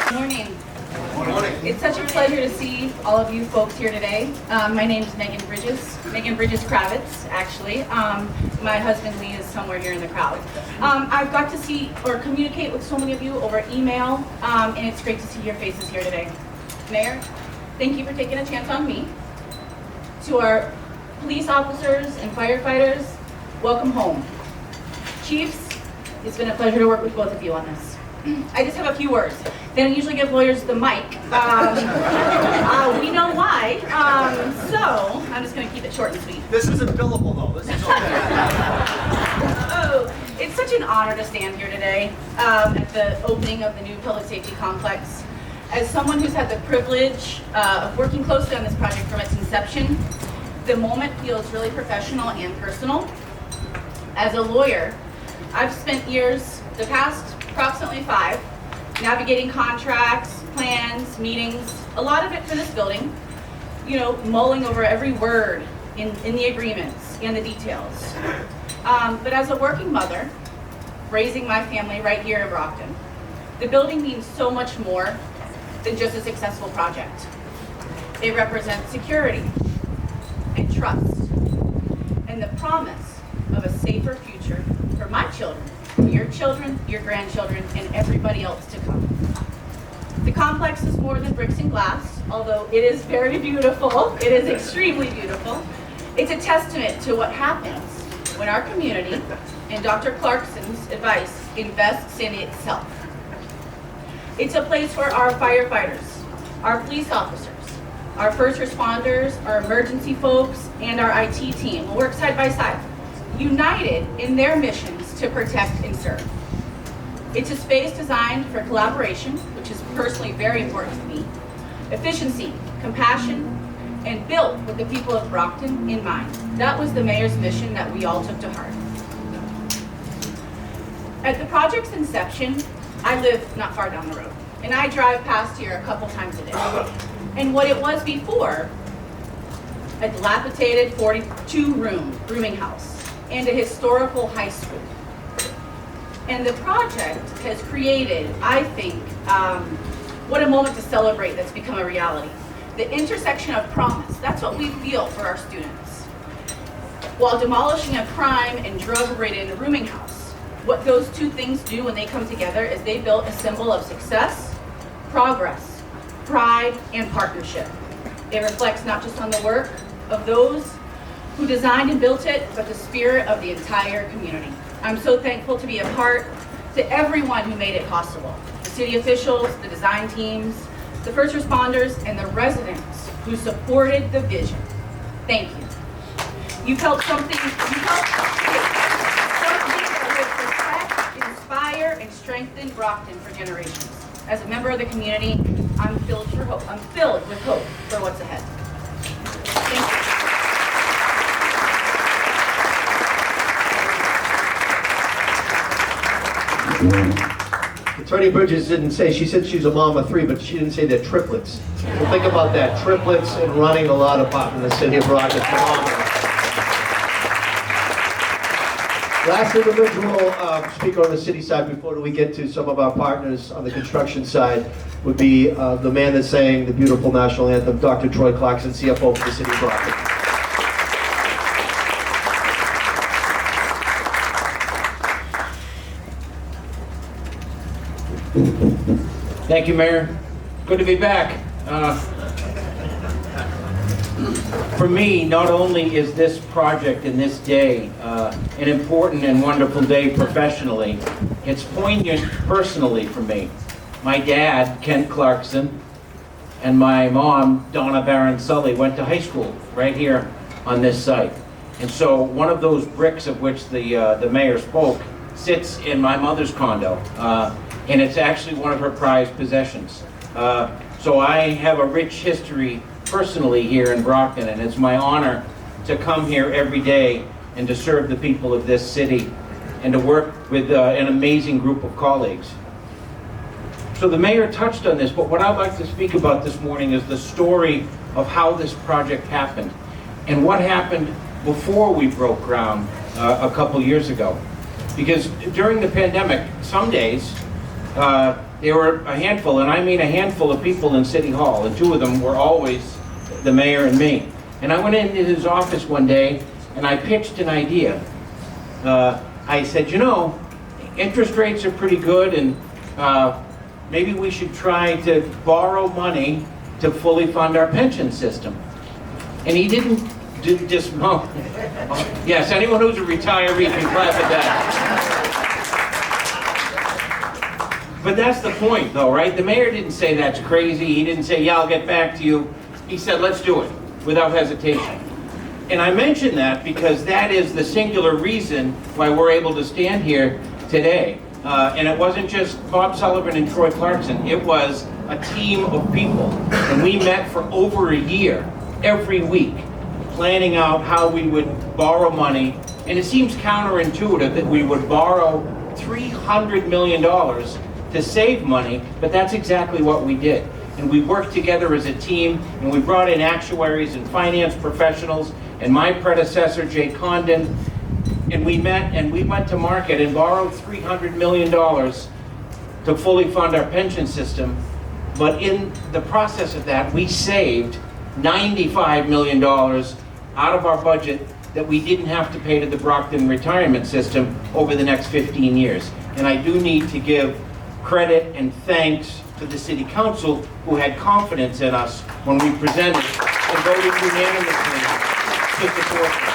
Good morning. It's such a pleasure to see all of you folks here today. My name is Megan Bridges Kravitz, actually. My husband Lee is somewhere here in the crowd. I've got to see or communicate with so many of you over email, and it's great to see your faces here today. Mayor, thank you for taking a chance on me. To our police officers and firefighters, welcome home. Chiefs, it's been a pleasure to work with both of you on this. I just have a few words. They don't usually give lawyers the mic. We know why. So I'm just going to keep it short and sweet. This isn't billable, though. This is Oh, it's such an honor to stand here today at the opening of the new public safety complex. As someone who's had the privilege of working closely on this project from its inception, the moment feels really professional and personal. As a lawyer, I've spent years, the past approximately 5, navigating contracts, plans, meetings, a lot of it for this building, mulling over every word in the agreements and the details. But as a working mother, raising my family right here in Brockton, the building means so much more than just a successful project. It represents security and trust and the promise of a safer future for my children, your grandchildren, and everybody else to come. The complex is more than bricks and glass, although it is very beautiful. It is extremely beautiful. It's a testament to what happens when our community, and Dr. Clarkson's advice, invests in itself. It's a place where our firefighters, our police officers, our first responders, our emergency folks, and our IT team will work side by side, united in their missions to protect and serve. It's a space designed for collaboration, which is personally very important to me, efficiency, compassion, and built with the people of Brockton in mind. That was the mayor's mission that we all took to heart. At the project's inception, I live not far down the road, and I drive past here a couple times a day. And what it was before, a dilapidated 42-room rooming house and a historical high school. And the project has created, I think, what a moment to celebrate that's become a reality. The intersection of promise, that's what we feel for our students. While demolishing a crime and drug-ridden rooming house, what those two things do when they come together is they built a symbol of success, progress, pride, and partnership. It reflects not just on the work of those who designed and built it, but the spirit of the entire community. I'm so thankful to be a part, to everyone who made it possible. The city officials, the design teams, the first responders, and the residents who supported the vision. Thank you. You've helped something that would protect, inspire, and strengthen Brockton for generations. As a member of the community, I'm filled with hope for what's ahead. Thank you. Attorney Bridges didn't say, she said she's a mom of 3, but she didn't say they're triplets. So think about that, triplets and running a law department in the city of Brockton. Phenomenal. Last individual speaker on the city side before we get to some of our partners on the construction side would be the man that sang the beautiful national anthem, Dr. Troy Clarkson, CFO for the city of Brockton. Thank you, Mayor. Good to be back. For me, not only is this project and this day an important and wonderful day professionally, it's poignant personally for me. My dad, Ken Clarkson, and my mom, Donna Barron Sully, went to high school right here on this site. And so one of those bricks of which the mayor spoke sits in my mother's condo. And it's actually one of her prized possessions. So I have a rich history personally here in Brockton, and it's my honor to come here every day and to serve the people of this city and to work with an amazing group of colleagues. So the mayor touched on this, but what I'd like to speak about this morning is the story of how this project happened and what happened before we broke ground a couple years ago. Because during the pandemic, some days, there were a handful, and I mean a handful of people in City Hall, and 2 of them were always the mayor and me. And I went into his office one day, and I pitched an idea. I said, you know, interest rates are pretty good, and maybe we should try to borrow money to fully fund our pension system. And he didn't dismount. Yes, anyone who's a retiree can clap at that. But that's the point, though, right? The mayor didn't say that's crazy. He didn't say, yeah, I'll get back to you. He said, let's do it, without hesitation. And I mention that because that is the singular reason why we're able to stand here today. And it wasn't just Bob Sullivan and Troy Clarkson. It was a team of people. And we met for over a year, every week, planning out how we would borrow money. And it seems counterintuitive that we would borrow $300 million to save money, but that's exactly what we did. And we worked together as a team, and we brought in actuaries and finance professionals, and my predecessor, Jay Condon, and we met and we went to market and borrowed $300 million to fully fund our pension system. But in the process of that, we saved $95 million out of our budget that we didn't have to pay to the Brockton retirement system over the next 15 years. And I do need to give credit and thanks to the City Council who had confidence in us when we presented and voted unanimously to support it.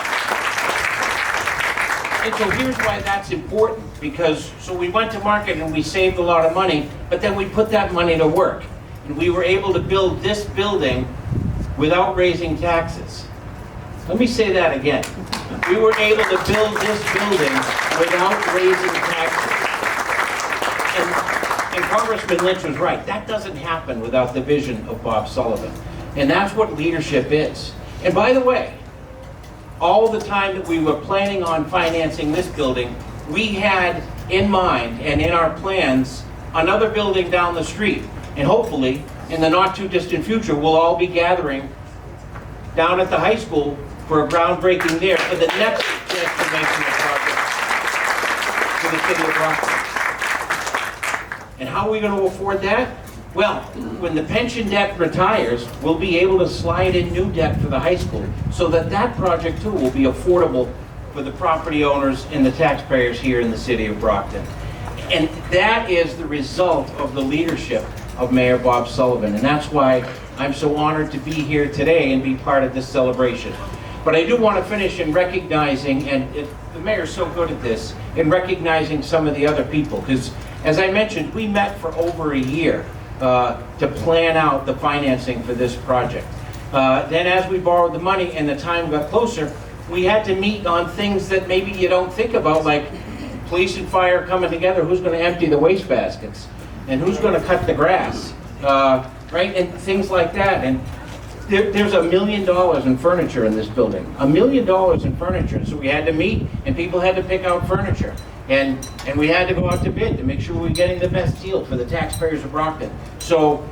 And so here's why that's important, because so we went to market and we saved a lot of money, but then we put that money to work. And we were able to build this building without raising taxes. Let me say that again. We were able to build this building without raising taxes. And Congressman Lynch was right. That doesn't happen without the vision of Bob Sullivan. And that's what leadership is. And by the way, all the time that we were planning on financing this building, we had in mind and in our plans another building down the street. And hopefully, in the not too distant future, we'll all be gathering down at the high school for a groundbreaking there for the next transformational project for the city of Brockton. And how are we going to afford that? Well, when the pension debt retires, we'll be able to slide in new debt for the high school so that that project too will be affordable for the property owners and the taxpayers here in the city of Brockton. And that is the result of the leadership of Mayor Bob Sullivan. And that's why I'm so honored to be here today and be part of this celebration. But I do want to finish in recognizing, and the mayor's so good at this, in recognizing some of the other people. Because as I mentioned, we met for over a year to plan out the financing for this project. Then as we borrowed the money and the time got closer, we had to meet on things that maybe you don't think about, like police and fire coming together. Who's going to empty the waste baskets? And who's going to cut the grass? Right? And things like that. And there's $1 million in furniture in this building. $1 million in furniture. So we had to meet, and people had to pick out furniture. And we had to go out to bid to make sure we were getting the best deal for the taxpayers of Brockton. So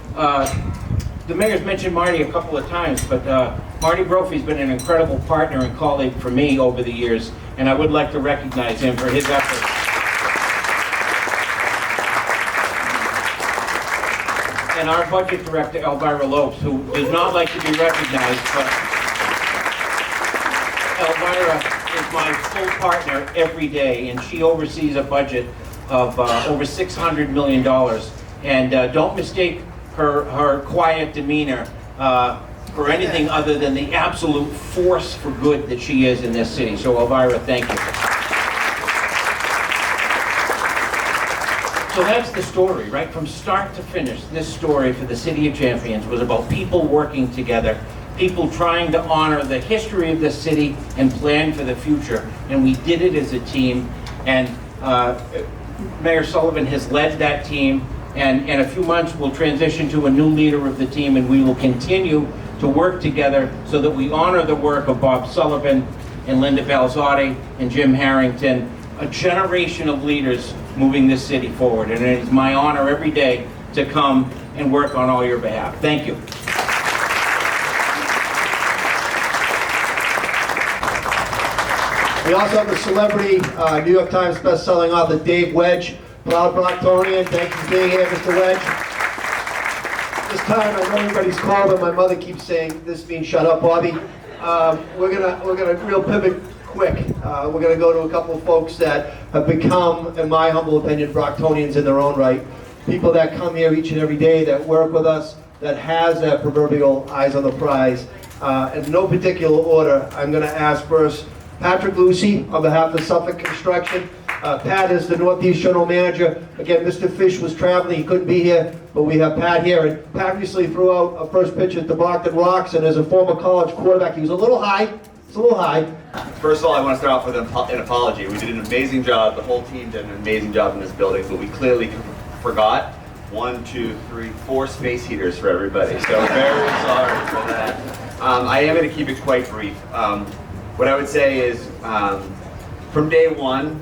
the mayor's mentioned Marty a couple of times, but Marty Brophy's been an incredible partner and colleague for me over the years, and I would like to recognize him for his efforts. And our budget director, Elvira Lopes, who does not like to be recognized, but Elvira is my full partner every day, and she oversees a budget of over $600 million. And don't mistake her quiet demeanor for anything other than the absolute force for good that she is in this city. So Elvira, thank you. So that's the story, right? From start to finish, this story for the City of Champions was about people working together, people trying to honor the history of the city and plan for the future. And we did it as a team. And Mayor Sullivan has led that team. And in a few months, we'll transition to a new leader of the team, and we will continue to work together so that we honor the work of Bob Sullivan and Linda Balzotti and Jim Harrington, a generation of leaders moving this city forward. And it is my honor every day to come and work on all your behalf. Thank you. We also have the celebrity New York Times best-selling author Dave Wedge, proud Brocktonian. Thank you for being here, Mr. Wedge. This time, I know everybody's called, but my mother keeps saying, "This means shut up, Bobby." We're gonna real pivot quick. We're gonna go to a couple of folks that have become, in my humble opinion, Brocktonians in their own right. People that come here each and every day, that work with us, that has that proverbial eyes on the prize. In no particular order, I'm gonna ask first Patrick Lucy on behalf of Suffolk Construction. Pat is the Northeast General Manager. Again, Mr. Fish was traveling, he couldn't be here, but we have Pat here. And Pat recently threw out a first pitch at the Brockton Rocks, and as a former college quarterback, he was a little high. It's a little high. First of all, I want to start off with an apology. We did an amazing job, the whole team did an amazing job in this building, but we clearly forgot 1, 2, 3, 4 space heaters for everybody. So very sorry for that. I am going to keep it quite brief. What I would say is, from day one,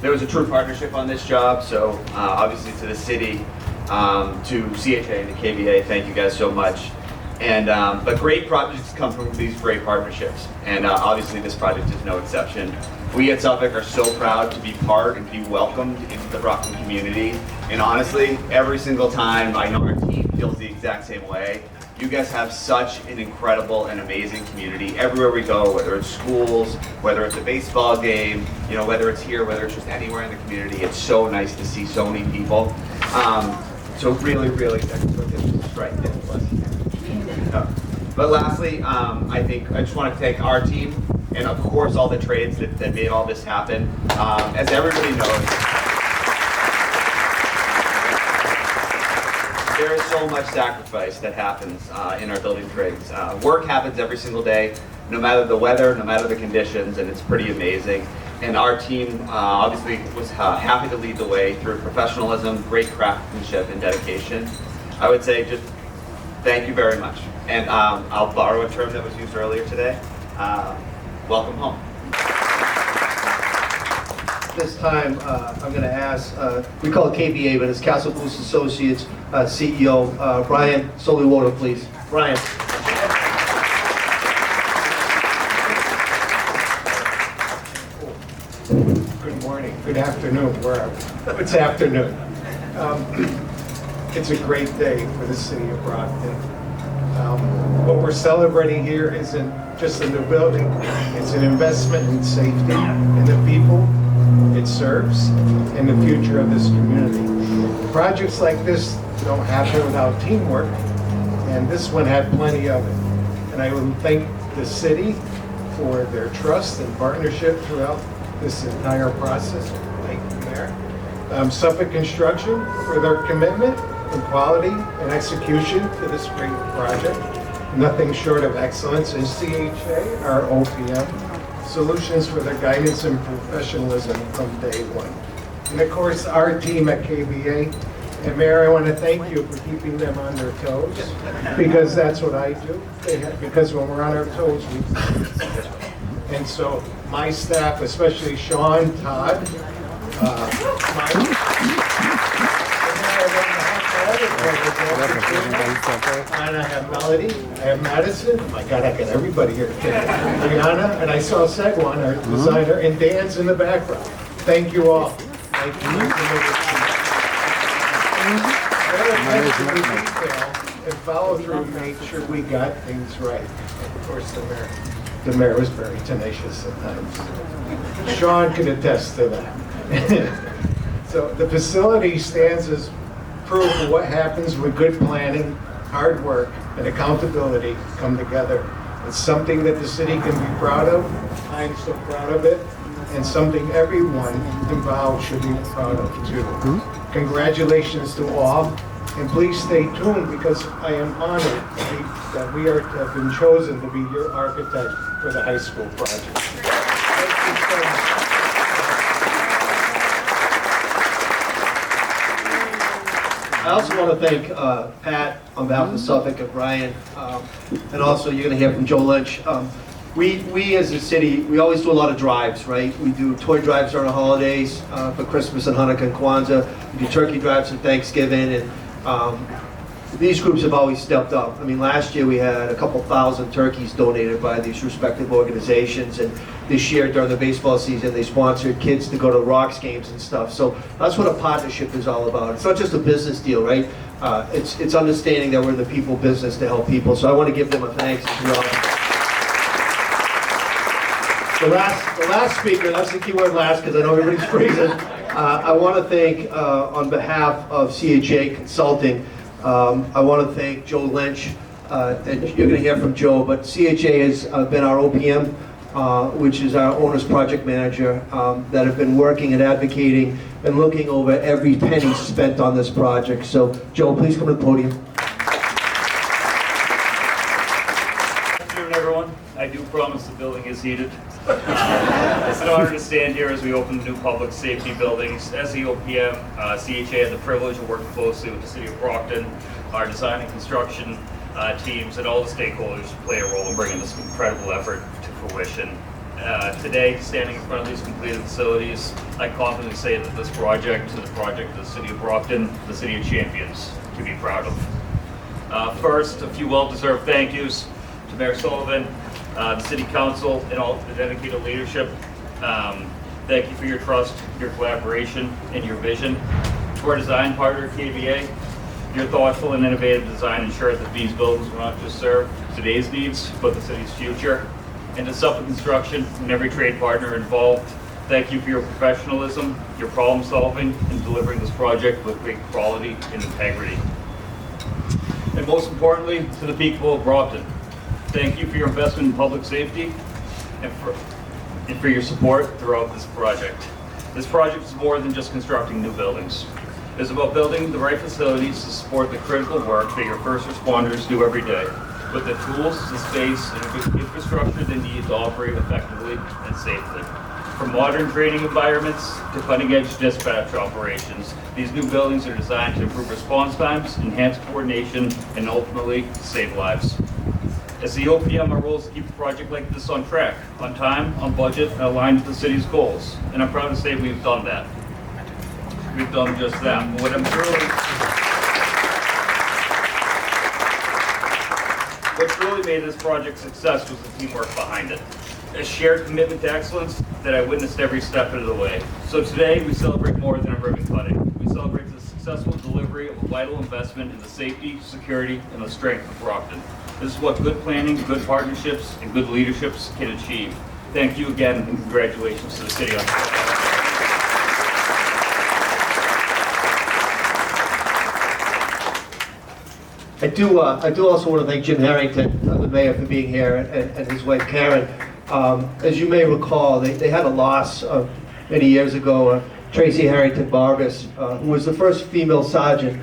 there was a true partnership on this job. So obviously to the city, to CHA and to KBA, thank you guys so much. And but great projects come from these great partnerships, and obviously this project is no exception. We at Suffolk are so proud to be part and be welcomed into the Brockton community. And honestly, every single time, I know our team feels the exact same way. You guys have such an incredible and amazing community everywhere we go, whether it's schools, whether it's a baseball game, you know, whether it's here, whether it's just anywhere in the community. It's so nice to see so many people. So really, right. But lastly, I just want to thank our team and of course all the trades that made all this happen. As everybody knows, there is so much sacrifice that happens in our building trades. Work happens every single day, no matter the weather, no matter the conditions, and it's pretty amazing. And our team obviously was happy to lead the way through professionalism, great craftsmanship, and dedication. I would say just thank you very much. And I'll borrow a term that was used earlier today. Welcome home. This time, I'm going to ask, we call it KBA, but it's Castle Boost Associates CEO, Brian Soliwater, please. Brian. Good morning. morning, good afternoon, where it's afternoon. It's a great day for the city of Brockton. What we're celebrating here isn't just a new building, it's an investment in safety, in the people it serves, and the future of this community. Projects like this don't happen without teamwork, and this one had plenty of it. And I will thank the city for their trust and partnership throughout this entire process. Thank you, Mayor. Suffolk Construction for their commitment and quality and execution to this great project. Nothing short of excellence. And CHA, our OPM Solutions for their guidance and professionalism from day one. And of course, our team at KBA. And Mayor, I want to thank you for keeping them on their toes, because that's what I do. Because when we're on our toes, we... And so my staff, especially Sean, Todd, Mike, and I have Melody, I have Madison, oh my God, I got everybody here today. Brianna, and I saw Segwan, our designer, and Dan's in the background. Thank you all. Thank you. And follow through, make sure we got things right. Of course, the mayor was very tenacious at times. Sean can attest to that. So the facility stands as proof of what happens when good planning, hard work, and accountability come together. It's something that the city can be proud of. I'm so proud of it, and something everyone involved should be proud of too. Congratulations to all, and please stay tuned, because I am honored that we have been chosen to be your architect for the high school project. Thank you so much. I also want to thank Pat on behalf of Suffolk and Brian, and also you're going to hear from Joe Lynch. We as a city, we always do a lot of drives, right? We do toy drives during the holidays for Christmas and Hanukkah and Kwanzaa. We do turkey drives for Thanksgiving, and these groups have always stepped up. I mean, last year we had a couple thousand turkeys donated by these respective organizations, and this year during the baseball season they sponsored kids to go to Rocks games and stuff. So that's what a partnership is all about. It's not just a business deal, right? It's understanding that we're in the people business to help people. So I want to give them a thanks as well. The last speaker, that's the key word last, because I know everybody's freezing. I want to thank, on behalf of CHA Consulting, I want to thank Joe Lynch, and you're going to hear from Joe, but CHA has been our OPM, which is our owner's project manager, that have been working and advocating and looking over every penny spent on this project. So, Joe, please come to the podium. Good afternoon, everyone. I do promise the building is heated. It's an honor to stand here as we open the new public safety buildings. As the OPM, CHA had the privilege of working closely with the City of Brockton, our design and construction teams, and all the stakeholders who play a role in bringing this incredible effort to fruition. Today, standing in front of these completed facilities, I confidently say that this project is the project of the City of Brockton, the City of Champions, to be proud of. First, a few well-deserved thank yous to Mayor Sullivan, the City Council, and all the dedicated leadership. Thank you for your trust, your collaboration, and your vision. To our design partner, KBA, your thoughtful and innovative design ensured that these buildings will not just serve today's needs, but the city's future. And to Suffolk Construction and every trade partner involved, thank you for your professionalism, your problem solving, and delivering this project with great quality and integrity. And most importantly, to the people of Brockton, thank you for your investment in public safety and for your support throughout this project. This project is more than just constructing new buildings. It's about building the right facilities to support the critical work that your first responders do every day, with the tools, the space, and infrastructure they need to operate effectively and safely. From modern training environments to cutting-edge dispatch operations, these new buildings are designed to improve response times, enhance coordination, and ultimately save lives. As the OPM, our role is to keep a project like this on track, on time, on budget, and aligned with the city's goals. And I'm proud to say we've done that. We've done just that. But what's really made this project a success was the teamwork behind it. A shared commitment to excellence, that I witnessed every step of the way. So today, we celebrate more than a ribbon cutting. We celebrate the successful delivery of a vital investment in the safety, security, and the strength of Brockton. This is what good planning, good partnerships, and good leaderships can achieve. Thank you again, and congratulations to the city on I do also want to thank Jim Harrington, the mayor, for being here, and his wife Karen. As you may recall, they had a loss many years ago. Tracy Harrington Vargas, who was the first female sergeant.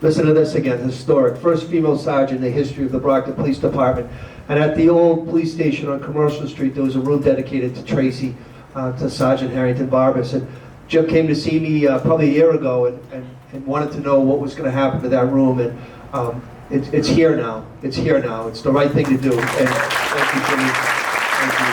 Listen to this again, historic. First female sergeant in the history of the Brockton Police Department. And at the old police station on Commercial Street, there was a room dedicated to Tracy, to Sergeant Harrington Vargas. And Jim came to see me probably a year ago and wanted to know what was going to happen to that room. And it's here now. It's here now. It's the right thing to do. And thank you, Jimmy. Thank you.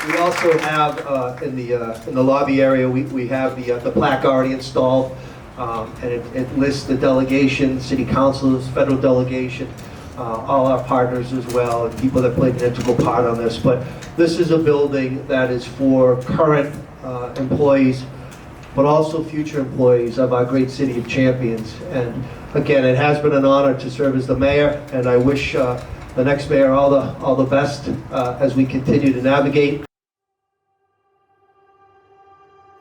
We also have in the lobby area, we have the plaque already installed, and it lists the delegation, city councilors, federal delegation, all our partners as well, and people that played an integral part on this. But this is a building that is for current employees, but also future employees of our great city of champions. And again, it has been an honor to serve as the mayor, and I wish the next mayor all the best as we continue to navigate.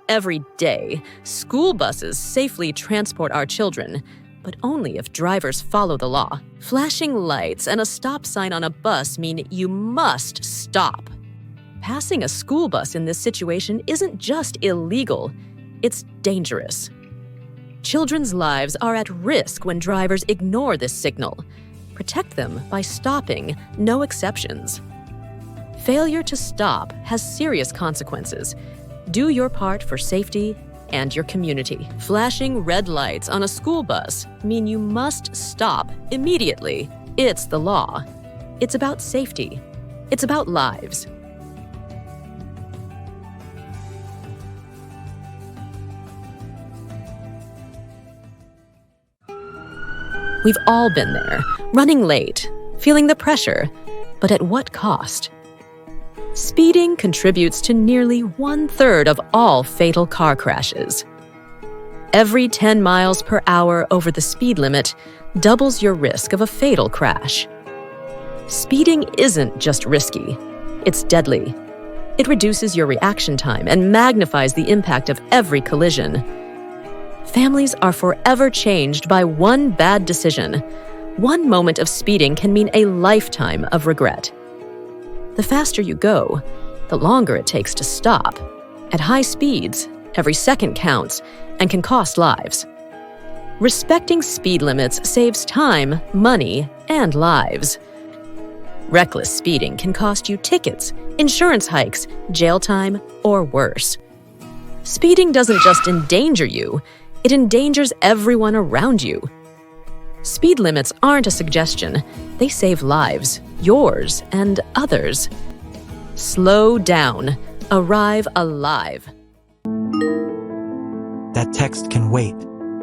Every day, school buses safely transport our children, but only if drivers follow the law. Flashing lights and a stop sign on a bus mean you must stop. Passing a school bus in this situation isn't just illegal, it's dangerous. Children's lives are at risk when drivers ignore this signal. Protect them by stopping, no exceptions. Failure to stop has serious consequences. Do your part for safety and your community. Flashing red lights on a school bus mean you must stop immediately. It's the law. It's about safety. It's about lives. We've all been there, running late, feeling the pressure, but at what cost? Speeding contributes to nearly 1/3 of all fatal car crashes. Every 10 miles per hour over the speed limit doubles your risk of a fatal crash. Speeding isn't just risky, it's deadly. It reduces your reaction time and magnifies the impact of every collision. Families are forever changed by one bad decision. One moment of speeding can mean a lifetime of regret. The faster you go, the longer it takes to stop. At high speeds, every second counts and can cost lives. Respecting speed limits saves time, money, and lives. Reckless speeding can cost you tickets, insurance hikes, jail time, or worse. Speeding doesn't just endanger you, it endangers everyone around you. Speed limits aren't a suggestion, they save lives, yours and others. Slow down. Arrive alive. That text can wait.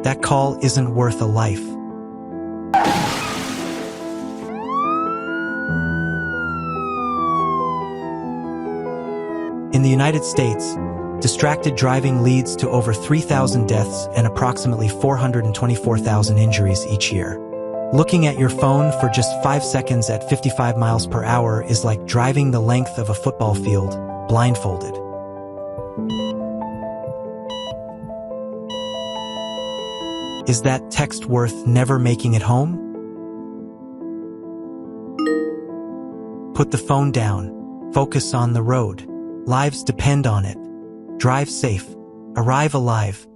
That call isn't worth a life. In the United States, distracted driving leads to over 3,000 deaths and approximately 424,000 injuries each year. Looking at your phone for just 5 seconds at 55 miles per hour is like driving the length of a football field, blindfolded. Is that text worth never making it home? Put the phone down. Focus on the road. Lives depend on it. Drive safe. Arrive alive.